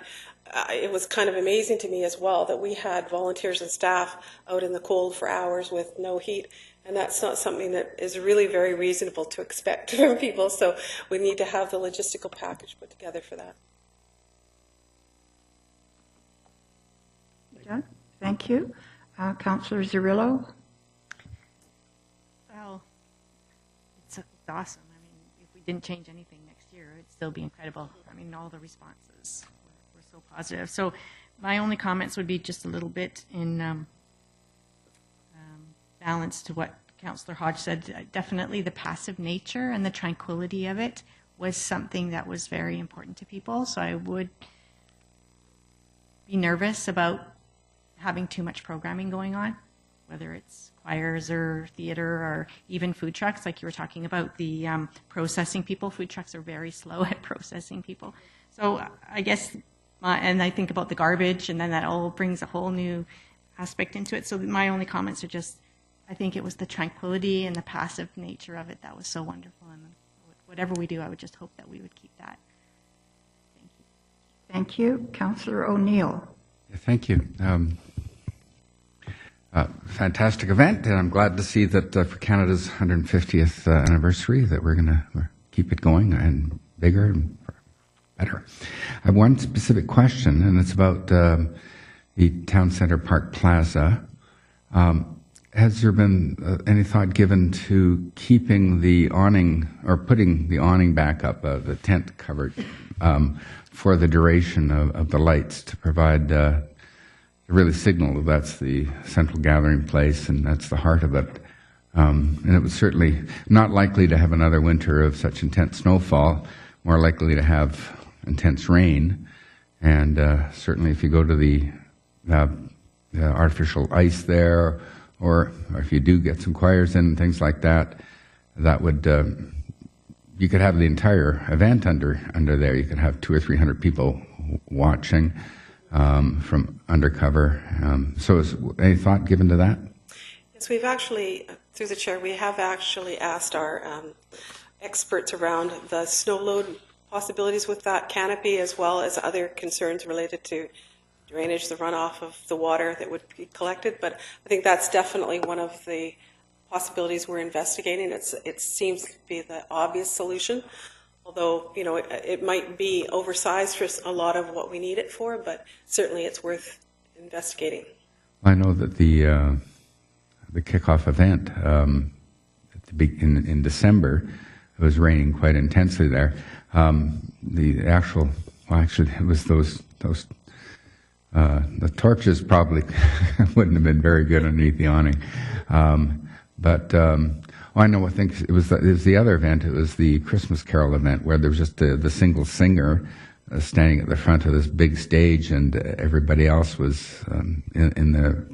It was kind of amazing to me as well that we had volunteers and staff out in the cold for hours with no heat, and that's not something that is really very reasonable to expect from people. So we need to have the logistical package put together for that. Done? Thank you. Councillor Zerillo? Well, it's awesome. I mean, if we didn't change anything next year, it'd still be incredible. I mean, all the responses were so positive. So my only comments would be just a little bit in balance to what Councillor Hodge said. Definitely the passive nature and the tranquility of it was something that was very important to people. So I would be nervous about having too much programming going on, whether it's choirs or theater or even food trucks, like you were talking about, the processing people. Food trucks are very slow at processing people. So I guess, and I think about the garbage, and then that all brings a whole new aspect into it. So my only comments are just, I think it was the tranquility and the passive nature of it that was so wonderful. And whatever we do, I would just hope that we would keep that. Thank you. Thank you. Councillor O'Neill. Thank you. Fantastic event, and I'm glad to see that for Canada's 150th anniversary that we're going to keep it going and bigger and better. I have one specific question, and it's about the Town Centre Park Plaza. Has there been any thought given to keeping the awning or putting the awning back up, the tent covered, for the duration of the lights to provide really signal that that's the central gathering place and that's the heart of it. And it was certainly not likely to have another winter of such intense snowfall, more likely to have intense rain. And certainly if you go to the artificial ice there, or if you do get some choirs in and things like that, that would, you could have the entire event under there. You could have 200 or 300 people watching from undercover. So is any thought given to that? Yes, we've actually, through the chair, we have actually asked our experts around the snow load possibilities with that canopy, as well as other concerns related to drainage, the runoff of the water that would be collected. But I think that's definitely one of the possibilities we're investigating. It seems to be the obvious solution, although, you know, it might be oversized for a lot of what we need it for, but certainly it's worth investigating. I know that the kickoff event in December, it was raining quite intensely there. The actual, well, actually, it was those the torches probably wouldn't have been very good underneath the awning. I know, I think it was the other event. It was the Christmas Carol event where there was just the single singer standing at the front of this big stage, and everybody else was in the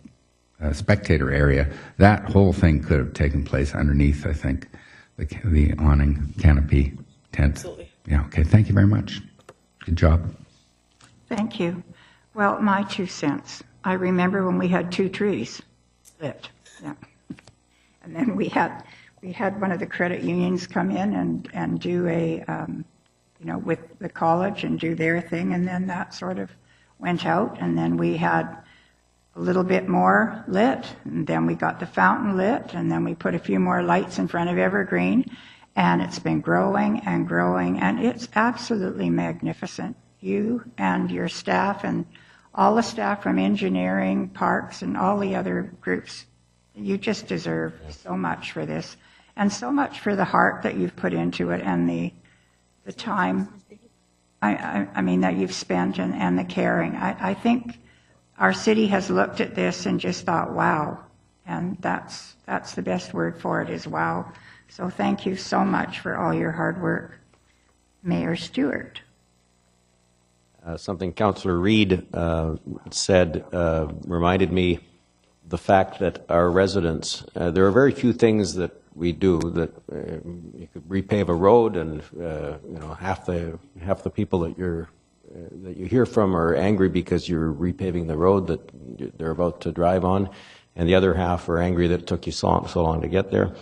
spectator area. That whole thing could have taken place underneath, I think, the awning, canopy, tent. Absolutely. Yeah. Okay. Thank you very much. Good job. Thank you. Well, my 2 cents. I remember when we had 2 trees lit. Yeah. And then we had one of the credit unions come in and do a, with the college and do their thing, and then that sort of went out, and then we had a little bit more lit, and then we got the fountain lit, and then we put a few more lights in front of Evergreen, and it's been growing and growing, and it's absolutely magnificent. You and your staff and all the staff from engineering, parks, and all the other groups, you just deserve so much for this, and so much for the heart that you've put into it, and the time, I mean, that you've spent, and the caring. I think our city has looked at this and just thought, wow, and that's the best word for it is wow. So thank you so much for all your hard work. Mayor Stewart. Something Councillor Reid said reminded me the fact that our residents, there are very few things that we do that you could repave a road, and half the people that you hear from are angry because you're repaving the road that they're about to drive on, and the other half are angry that it took you so long to get there.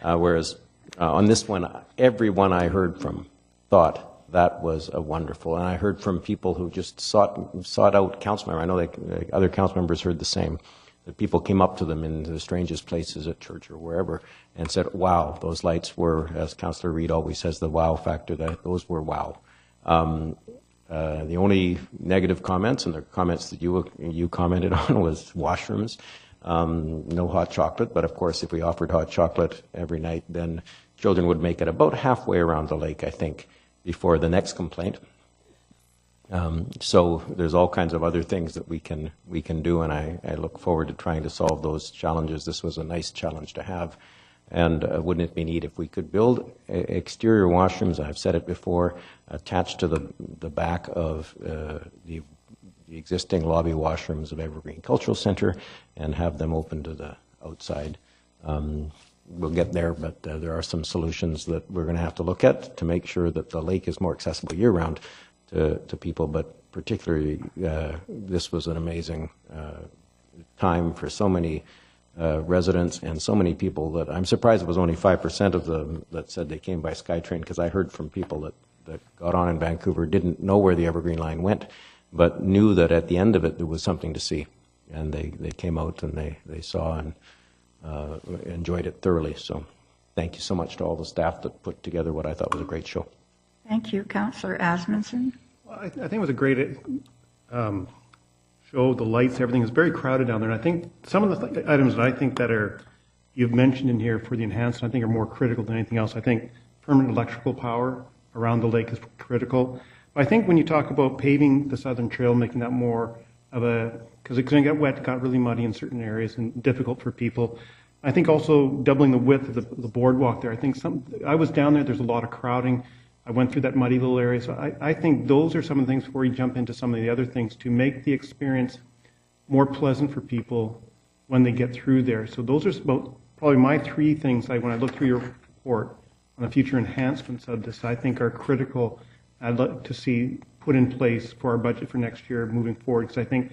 Whereas on this one, everyone I heard from thought that was a wonderful, and I heard from people who just sought out council members. I know that other council members heard the same. That people came up to them in the strangest places at church or wherever and said, "Wow, those lights were," as Councillor Reid always says, the wow factor. That those were wow. The only negative comments, and the comments that you commented on, was washrooms. No hot chocolate, but of course, if we offered hot chocolate every night, then children would make it about halfway around the lake, I think, before the next complaint. So there's all kinds of other things that we can do, and I look forward to trying to solve those challenges. This was a nice challenge to have, and wouldn't it be neat if we could build exterior washrooms, I've said it before, attached to the back of the existing lobby washrooms of Evergreen Cultural Center, and have them open to the outside. We'll get there, but there are some solutions that we're going to have to look at to make sure that the lake is more accessible year-round to people, but particularly this was an amazing time for so many residents and so many people that I'm surprised it was only 5% of them that said they came by SkyTrain, because I heard from people that got on in Vancouver, didn't know where the Evergreen line went, but knew that at the end of it there was something to see, and they came out and they saw and enjoyed it thoroughly. So thank you so much to all the staff that put together what I thought was a great show. Thank you. Councillor Asmundson. Well, I think it was a great show. The lights, everything is very crowded down there. And I think some of the items that I think that you've mentioned in here for the enhancement, I think are more critical than anything else. I think permanent electrical power around the lake is critical. But I think when you talk about paving the Southern Trail, making that more of because it's going to get wet, it got really muddy in certain areas and difficult for people. I think also doubling the width of the boardwalk there. I think I was down there, there's a lot of crowding. I went through that muddy little area. So I think those are some of the things before you jump into some of the other things to make the experience more pleasant for people when they get through there. So those are probably my three things when I look through your report on the future enhancements of this, I think are critical. I'd like to see put in place for our budget for next year moving forward, because I think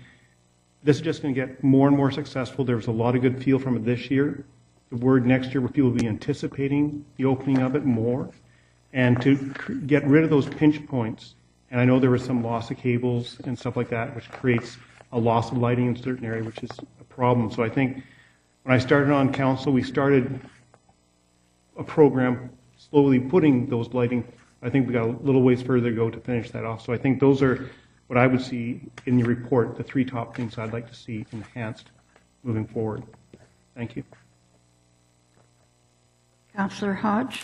this is just going to get more and more successful. There was a lot of good feel from it this year. The word next year where people will be anticipating the opening of it more, and to get rid of those pinch points. And I know there was some loss of cables and stuff like that, which creates a loss of lighting in a certain area, which is a problem. So I think when I started on council, we started a program slowly putting those lighting. I think we got a little ways further to go to finish that off. So I think those are what I would see in your report, the three top things I'd like to see enhanced moving forward. Thank you. Councillor Hodge.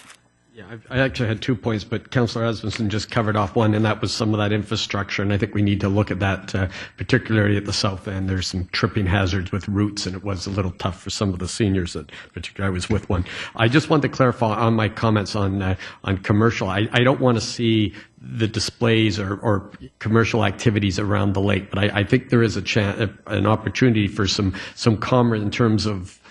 Yeah, I actually had 2 points, but Councillor Asmundson just covered off one, and that was some of that infrastructure, and I think we need to look at that, particularly at the south end. There's some tripping hazards with roots, and it was a little tough for some of the seniors, that particularly I was with one. I just want to clarify on my comments on commercial. I don't want to see the displays or commercial activities around the lake, but I think there is an opportunity for some commerce in terms of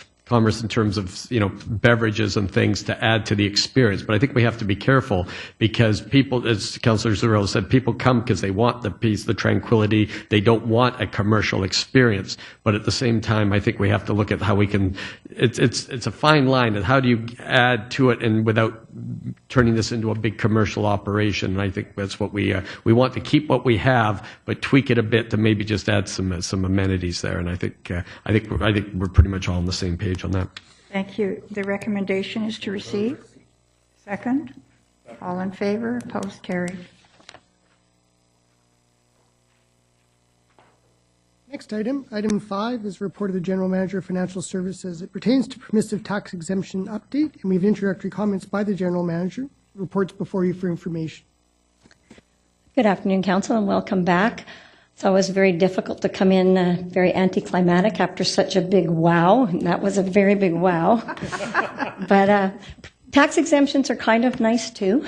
beverages and things to add to the experience. But I think we have to be careful, because people, as Councillor Zurrell said, people come because they want the peace, the tranquility. They don't want a commercial experience. But at the same time, I think we have to look at how we can. It's a fine line, and how do you add to it and without turning this into a big commercial operation. And I think that's what we want to keep what we have, but tweak it a bit to maybe just add some amenities there. And I think we're pretty much all on the same page on that. Thank you. The recommendation is to receive. Second. All in favor? Opposed? Carried. Next item, item 5, is a report of the General Manager of Financial Services. It pertains to permissive tax exemption update, and we have introductory comments by the General Manager. Reports before you for information. Good afternoon, Council, and welcome back. It's always very difficult to come in very anticlimactic after such a big wow, and that was a very big wow. But tax exemptions are kind of nice too.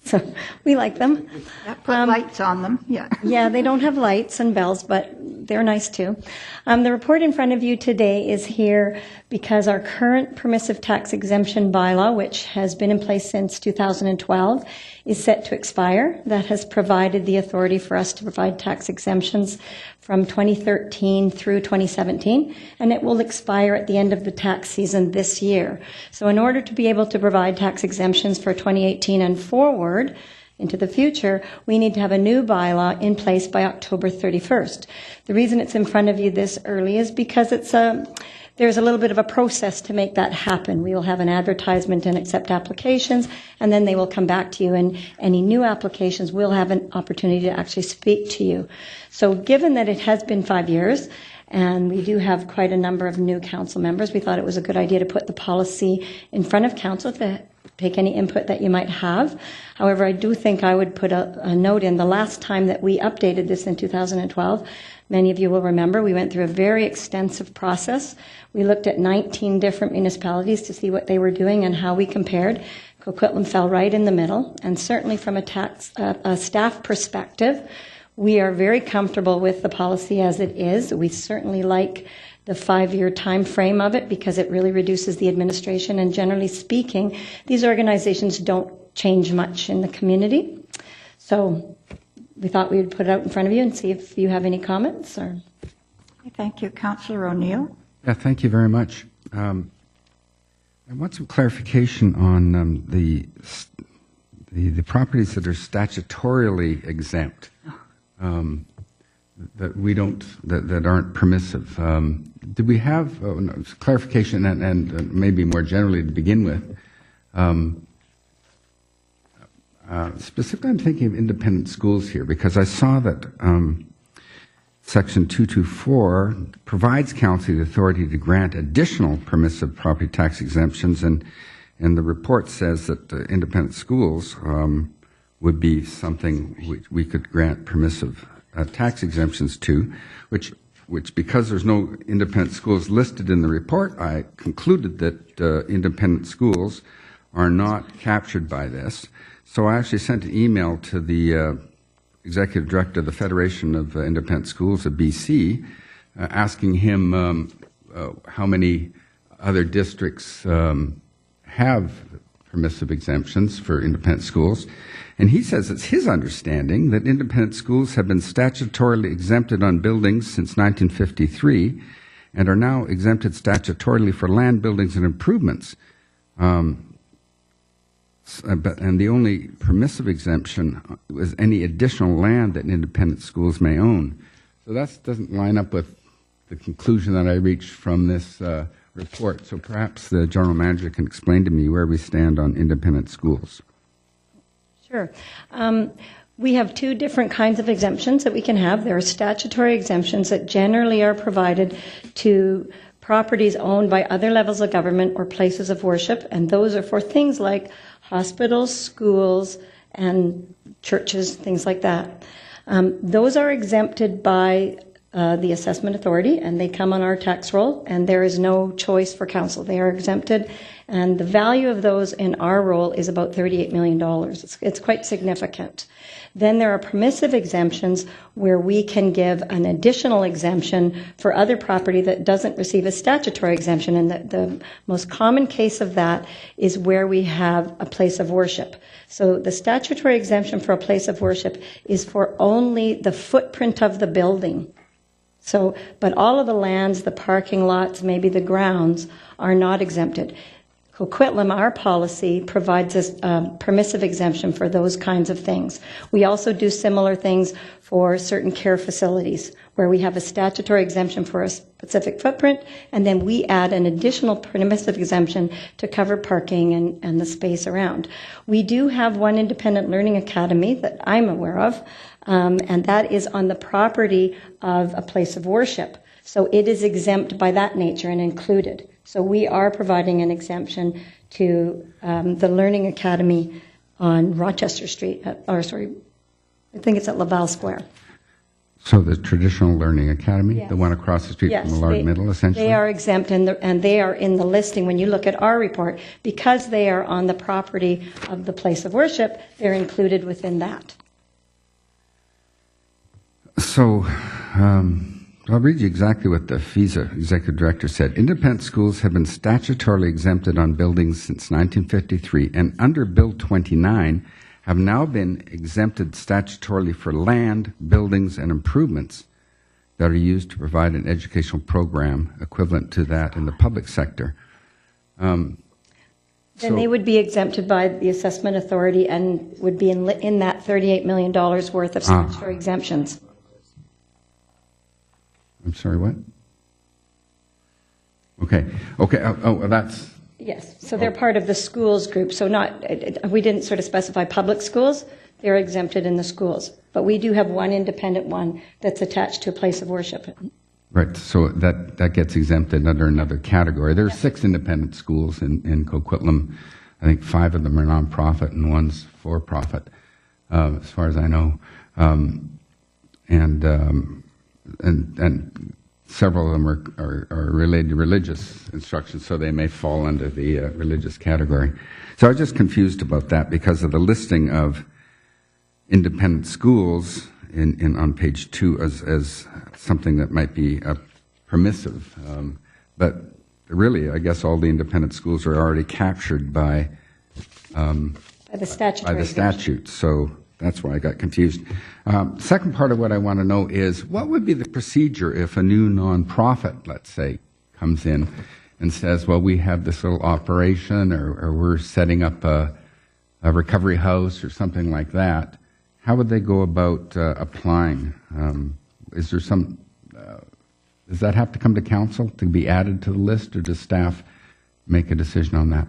So we like them. That put lights on them, yeah. Yeah, they don't have lights and bells, but they're nice too. The report in front of you today is here because our current permissive tax exemption bylaw, which has been in place since 2012, is set to expire. That has provided the authority for us to provide tax exemptions from 2013 through 2017, and it will expire at the end of the tax season this year. So in order to be able to provide tax exemptions for 2018 and forward into the future, we need to have a new bylaw in place by October 31st. The reason it's in front of you this early is because there's a little bit of a process to make that happen. We will have an advertisement and accept applications, and then they will come back to you, and any new applications will have an opportunity to actually speak to you. So given that it has been 5 years, and we do have quite a number of new council members, we thought it was a good idea to put the policy in front of council to take any input that you might have. However, I do think I would put a note in. The last time that we updated this in 2012, many of you will remember, we went through a very extensive process. We looked at 19 different municipalities to see what they were doing and how we compared. Coquitlam fell right in the middle, and certainly from a staff perspective, we are very comfortable with the policy as it is. We certainly like the 5-year time frame of it because it really reduces the administration, and generally speaking, these organizations don't change much in the community. So we thought we would put it out in front of you and see if you have any comments. Or Thank you. Councillor O'Neill. Yeah, thank you very much. I want some clarification on the properties that are statutorily exempt. That we don't, that aren't permissive. Do we have clarification and maybe more generally to begin with? Specifically, I'm thinking of independent schools here because I saw that Section 224 provides council the authority to grant additional permissive property tax exemptions, and the report says that independent schools would be something we could grant permissive tax exemptions to, which because there's no independent schools listed in the report, I concluded that independent schools are not captured by this. So I actually sent an email to the Executive Director of the Federation of Independent Schools of BC, asking him how many other districts have permissive exemptions for independent schools. And he says it's his understanding that independent schools have been statutorily exempted on buildings since 1953 and are now exempted statutorily for land, buildings, and improvements. And the only permissive exemption was any additional land that independent schools may own. So that doesn't line up with the conclusion that I reached from this report. So perhaps the General Manager can explain to me where we stand on independent schools. Sure. We have two different kinds of exemptions that we can have. There are statutory exemptions that generally are provided to properties owned by other levels of government or places of worship, and those are for things like hospitals, schools, and churches, things like that. Those are exempted by the assessment authority, and they come on our tax roll, and there is no choice for council. They are exempted, and the value of those in our roll is about $38 million. It's quite significant. Then there are permissive exemptions where we can give an additional exemption for other property that doesn't receive a statutory exemption, and the most common case of that is where we have a place of worship. So the statutory exemption for a place of worship is for only the footprint of the building. So, but all of the lands, the parking lots, maybe the grounds are not exempted. Coquitlam, our policy, provides us permissive exemption for those kinds of things. We also do similar things for certain care facilities where we have a statutory exemption for a specific footprint, and then we add an additional permissive exemption to cover parking and the space around. We do have one independent learning academy that I'm aware of, and that is on the property of a place of worship. So it is exempt by that nature and included. So we are providing an exemption to the Learning Academy on Rochester Street, I think it's at Laval Square. So the Traditional Learning Academy, Yes. the one across the street Yes, from Millard Middle, essentially? They are exempt, and they are in the listing. When you look at our report, because they are on the property of the place of worship, they're included within that. So I'll read you exactly what the FISA executive director said. Independent schools have been statutorily exempted on buildings since 1953, and under Bill 29 have now been exempted statutorily for land, buildings, and improvements that are used to provide an educational program equivalent to that in the public sector. Then they would be exempted by the assessment authority and would be in that $38 million worth of statutory exemptions. I'm sorry, what? Okay. Oh, that's... Yes, so they're part of the schools group. So we didn't sort of specify public schools. They're exempted in the schools. But we do have one independent one that's attached to a place of worship. Right, so that gets exempted under another category. There are 6 independent schools in Coquitlam. I think 5 of them are nonprofit and one's for-profit, as far as I know. And several of them are related to religious instruction, so they may fall under the religious category. So I was just confused about that because of the listing of independent schools on page 2 as something that might be permissive. But really, I guess all the independent schools are already captured by the statute. So that's why I got confused. Second part of what I want to know is, what would be the procedure if a new nonprofit, let's say, comes in and says, well, we have this little operation, or we're setting up a recovery house or something like that? How would they go about applying? Is there some, does that have to come to council to be added to the list, or does staff make a decision on that?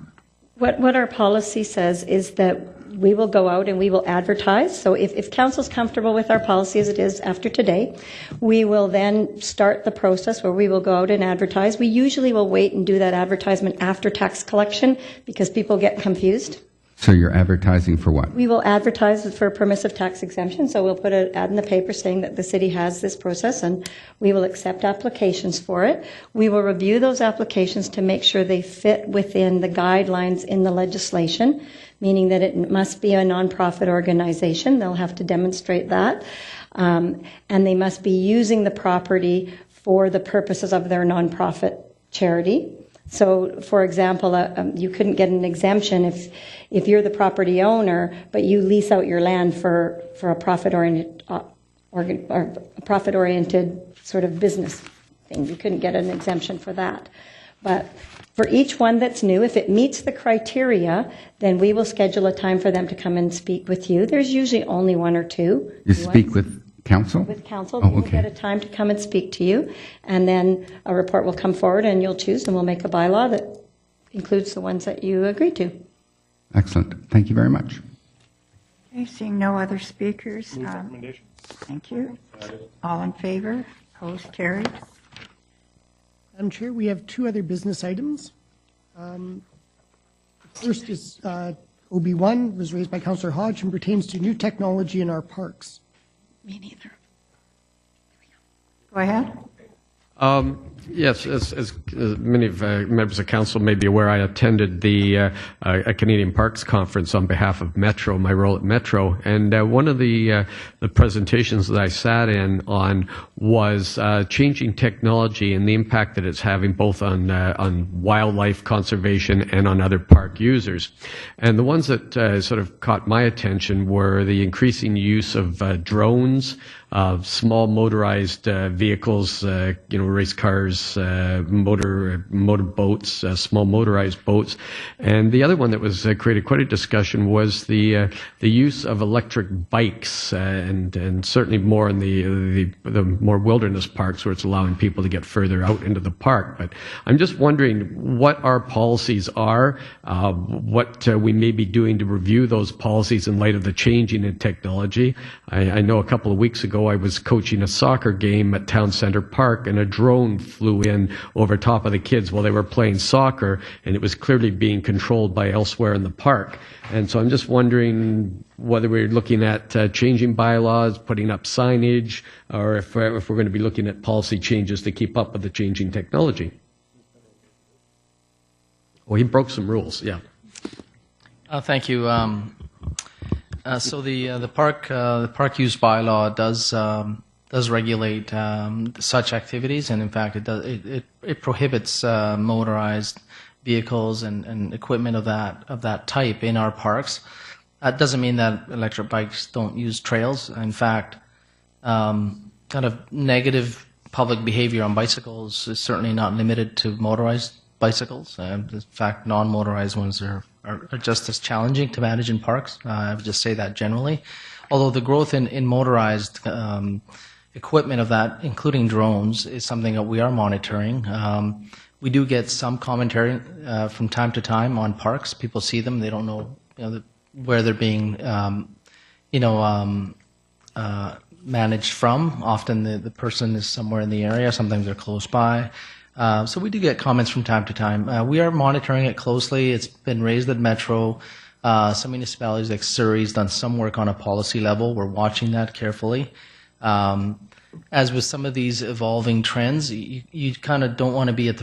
What our policy says is that we will go out and we will advertise. So if council's comfortable with our policy as it is after today, we will then start the process where we will go out and advertise. We usually will wait and do that advertisement after tax collection because people get confused. So you're advertising for what? We will advertise for permissive tax exemption. So we'll put an ad in the paper saying that the city has this process and we will accept applications for it. We will review those applications to make sure they fit within the guidelines in the legislation, meaning that it must be a nonprofit organization. They'll have to demonstrate that. And they must be using the property for the purposes of their nonprofit charity. So, for example, you couldn't get an exemption if you're the property owner, but you lease out your land for a profit-oriented sort of business thing. You couldn't get an exemption for that. But for each one that's new, if it meets the criteria, then we will schedule a time for them to come and speak with you. There's usually only 1 or 2. You speak with council? With council. Oh, They will okay. get a time to come and speak to you, and then a report will come forward, and you'll choose, and we'll make a bylaw that includes the ones that you agree to. Excellent. Thank you very much. Okay, seeing no other speakers. Thank you. All in favor? Opposed? Carried. Madam Chair, we have 2 other business items. First is OB1, was raised by Councillor Hodge and pertains to new technology in our parks. Me neither. Go ahead. Yes, as many of members of council may be aware, I attended the Canadian Parks Conference on behalf of Metro, my role at Metro, and one of the presentations that I sat in on was changing technology and the impact that it's having both on wildlife conservation and on other park users. And the ones that sort of caught my attention were the increasing use of drones, small motorized vehicles, race cars, motor boats, small motorized boats, and the other one that was created quite a discussion was the use of electric bikes, and certainly more in the more wilderness parks where it's allowing people to get further out into the park. But I'm just wondering what our policies are, what we may be doing to review those policies in light of the changing in technology. I know a couple of weeks ago I was coaching a soccer game at Town Centre Park, and a drone flew in over top of the kids while they were playing soccer, and it was clearly being controlled by elsewhere in the park. And so I'm just wondering whether we're looking at changing bylaws, putting up signage, or if we're going to be looking at policy changes to keep up with the changing technology. Oh, he broke some rules, yeah. Thank you. So the park use bylaw does regulate such activities, and in fact, it prohibits motorized vehicles and equipment of that type in our parks. That doesn't mean that electric bikes don't use trails. In fact, kind of negative public behavior on bicycles is certainly not limited to motorized bicycles. In fact, non-motorized ones are just as challenging to manage in parks. I would just say that generally. Although the growth in motorized equipment of that, including drones, is something that we are monitoring. We do get some commentary from time to time on parks. People see them, they don't know, where they're being, managed from. Often the person is somewhere in the area. Sometimes they're close by. So we do get comments from time to time. We are monitoring it closely. It's been raised at Metro. Some municipalities like Surrey's done some work on a policy level. We're watching that carefully. As with some of these evolving trends, you kind of don't want to be at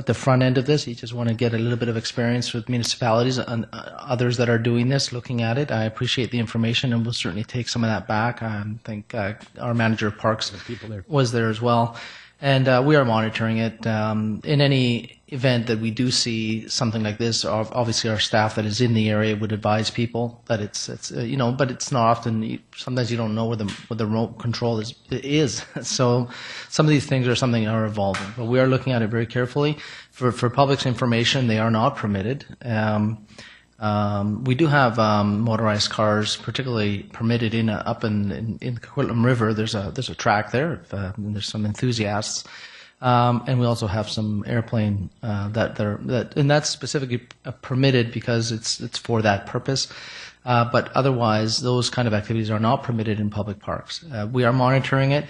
the front end of this. You just want to get a little bit of experience with municipalities and others that are doing this, looking at it. I appreciate the information, and we'll certainly take some of that back. I think our manager of parks was there as well. And we are monitoring it. In any event that we do see something like this, obviously our staff that is in the area would advise people that it's but it's not often. Sometimes you don't know where the remote control is. So some of these things are something that are evolving. But we are looking at it very carefully. For public's information, they are not permitted. We do have motorized cars, particularly permitted up in the Coquitlam River. There's a track there. And there's some enthusiasts, and we also have some airplane and that's specifically permitted because it's for that purpose. But otherwise, those kind of activities are not permitted in public parks. We are monitoring it.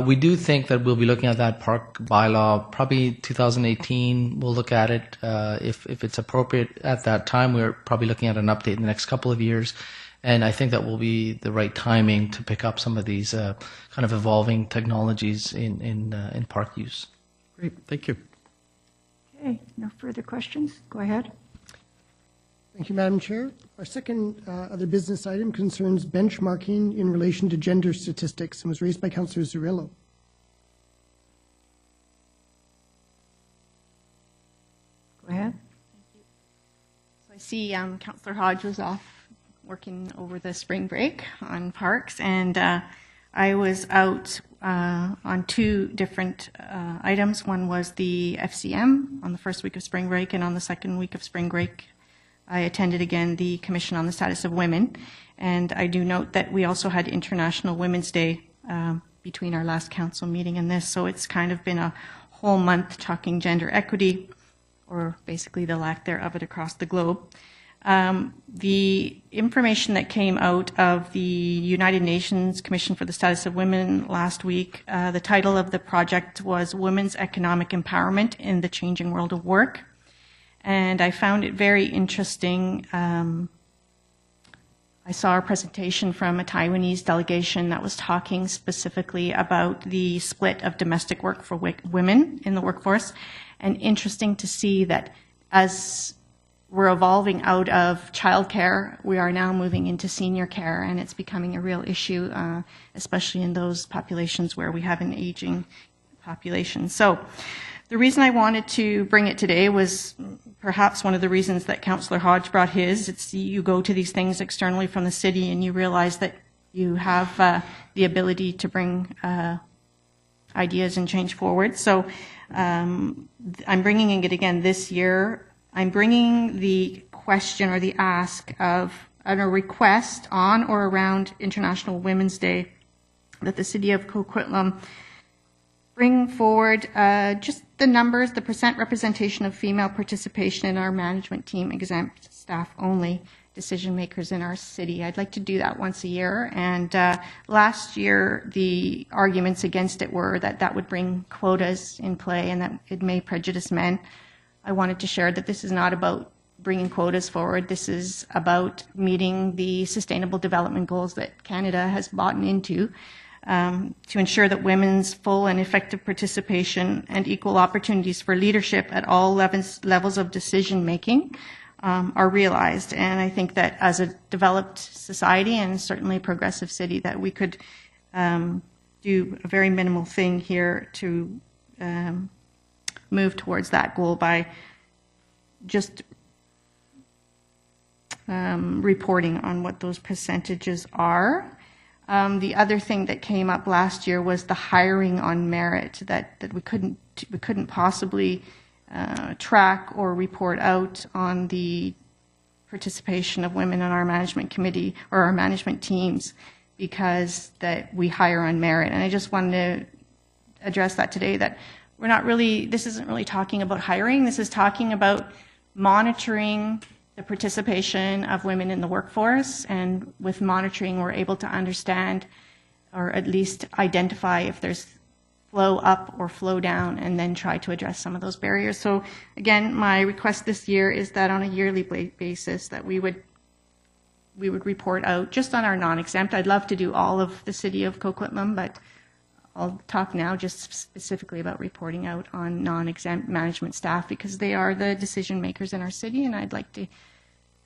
We do think that we'll be looking at that park bylaw probably 2018. We'll look at it if it's appropriate at that time. We're probably looking at an update in the next couple of years, and I think that will be the right timing to pick up some of these kind of evolving technologies in park use. Great, thank you. Okay, no further questions. Go ahead. Thank you, Madam Chair. Our second other business item concerns benchmarking in relation to gender statistics and was raised by Councillor Zurillo. Go ahead. So I see Councillor Hodge was off working over the spring break on parks, and I was out on two different items. One was the FCM on the first week of spring break, and on the second week of spring break I attended again the Commission on the Status of Women, and I do note that we also had International Women's Day between our last council meeting and this, so it's kind of been a whole month talking gender equity, or basically the lack thereof it across the globe. The information that came out of the United Nations Commission for the Status of Women last week, the title of the project was Women's Economic Empowerment in the Changing World of Work. And I found it very interesting. I saw a presentation from a Taiwanese delegation that was talking specifically about the split of domestic work for women in the workforce. And interesting to see that as we're evolving out of childcare, we are now moving into senior care, and it's becoming a real issue, especially in those populations where we have an aging population. So the reason I wanted to bring it today was perhaps one of the reasons that Councillor Hodge brought his. It's you go to these things externally from the city and you realize that you have the ability to bring ideas and change forward. So I'm bringing it again this year. I'm bringing the question or the ask of a request on or around International Women's Day that the City of Coquitlam bring forward just the numbers, the percent representation of female participation in our management team, exempt staff only, decision makers in our city. I'd like to do that once a year. And last year, the arguments against it were that that would bring quotas in play and that it may prejudice men. I wanted to share that this is not about bringing quotas forward. This is about meeting the sustainable development goals that Canada has bought into. to ensure that women's full and effective participation and equal opportunities for leadership at all levels of decision making are realized. And I think that as a developed society and certainly a progressive city, that we could do a very minimal thing here to move towards that goal by just reporting on what those percentages are. The other thing that came up last year was the hiring on merit, that we couldn't possibly track or report out on the participation of women in our management committee or our management teams because that we hire on merit. And I just wanted to address that today, that this isn't really talking about hiring. This is talking about monitoring the participation of women in the workforce, and with monitoring we're able to understand or at least identify if there's flow up or flow down, and then try to address some of those barriers. So again, my request this year is that on a yearly basis that we would report out just on our non-exempt. I'd love to do all of the city of Coquitlam, but I'll talk now just specifically about reporting out on non-exempt management staff, because they are the decision makers in our city, and I'd like to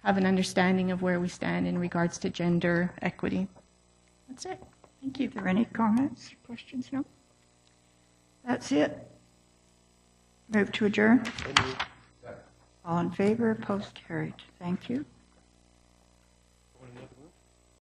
have an understanding of where we stand in regards to gender equity. That's it. Thank you. Are there any comments, questions? No? That's it. Move to adjourn. All in favor, opposed, carried. Thank you.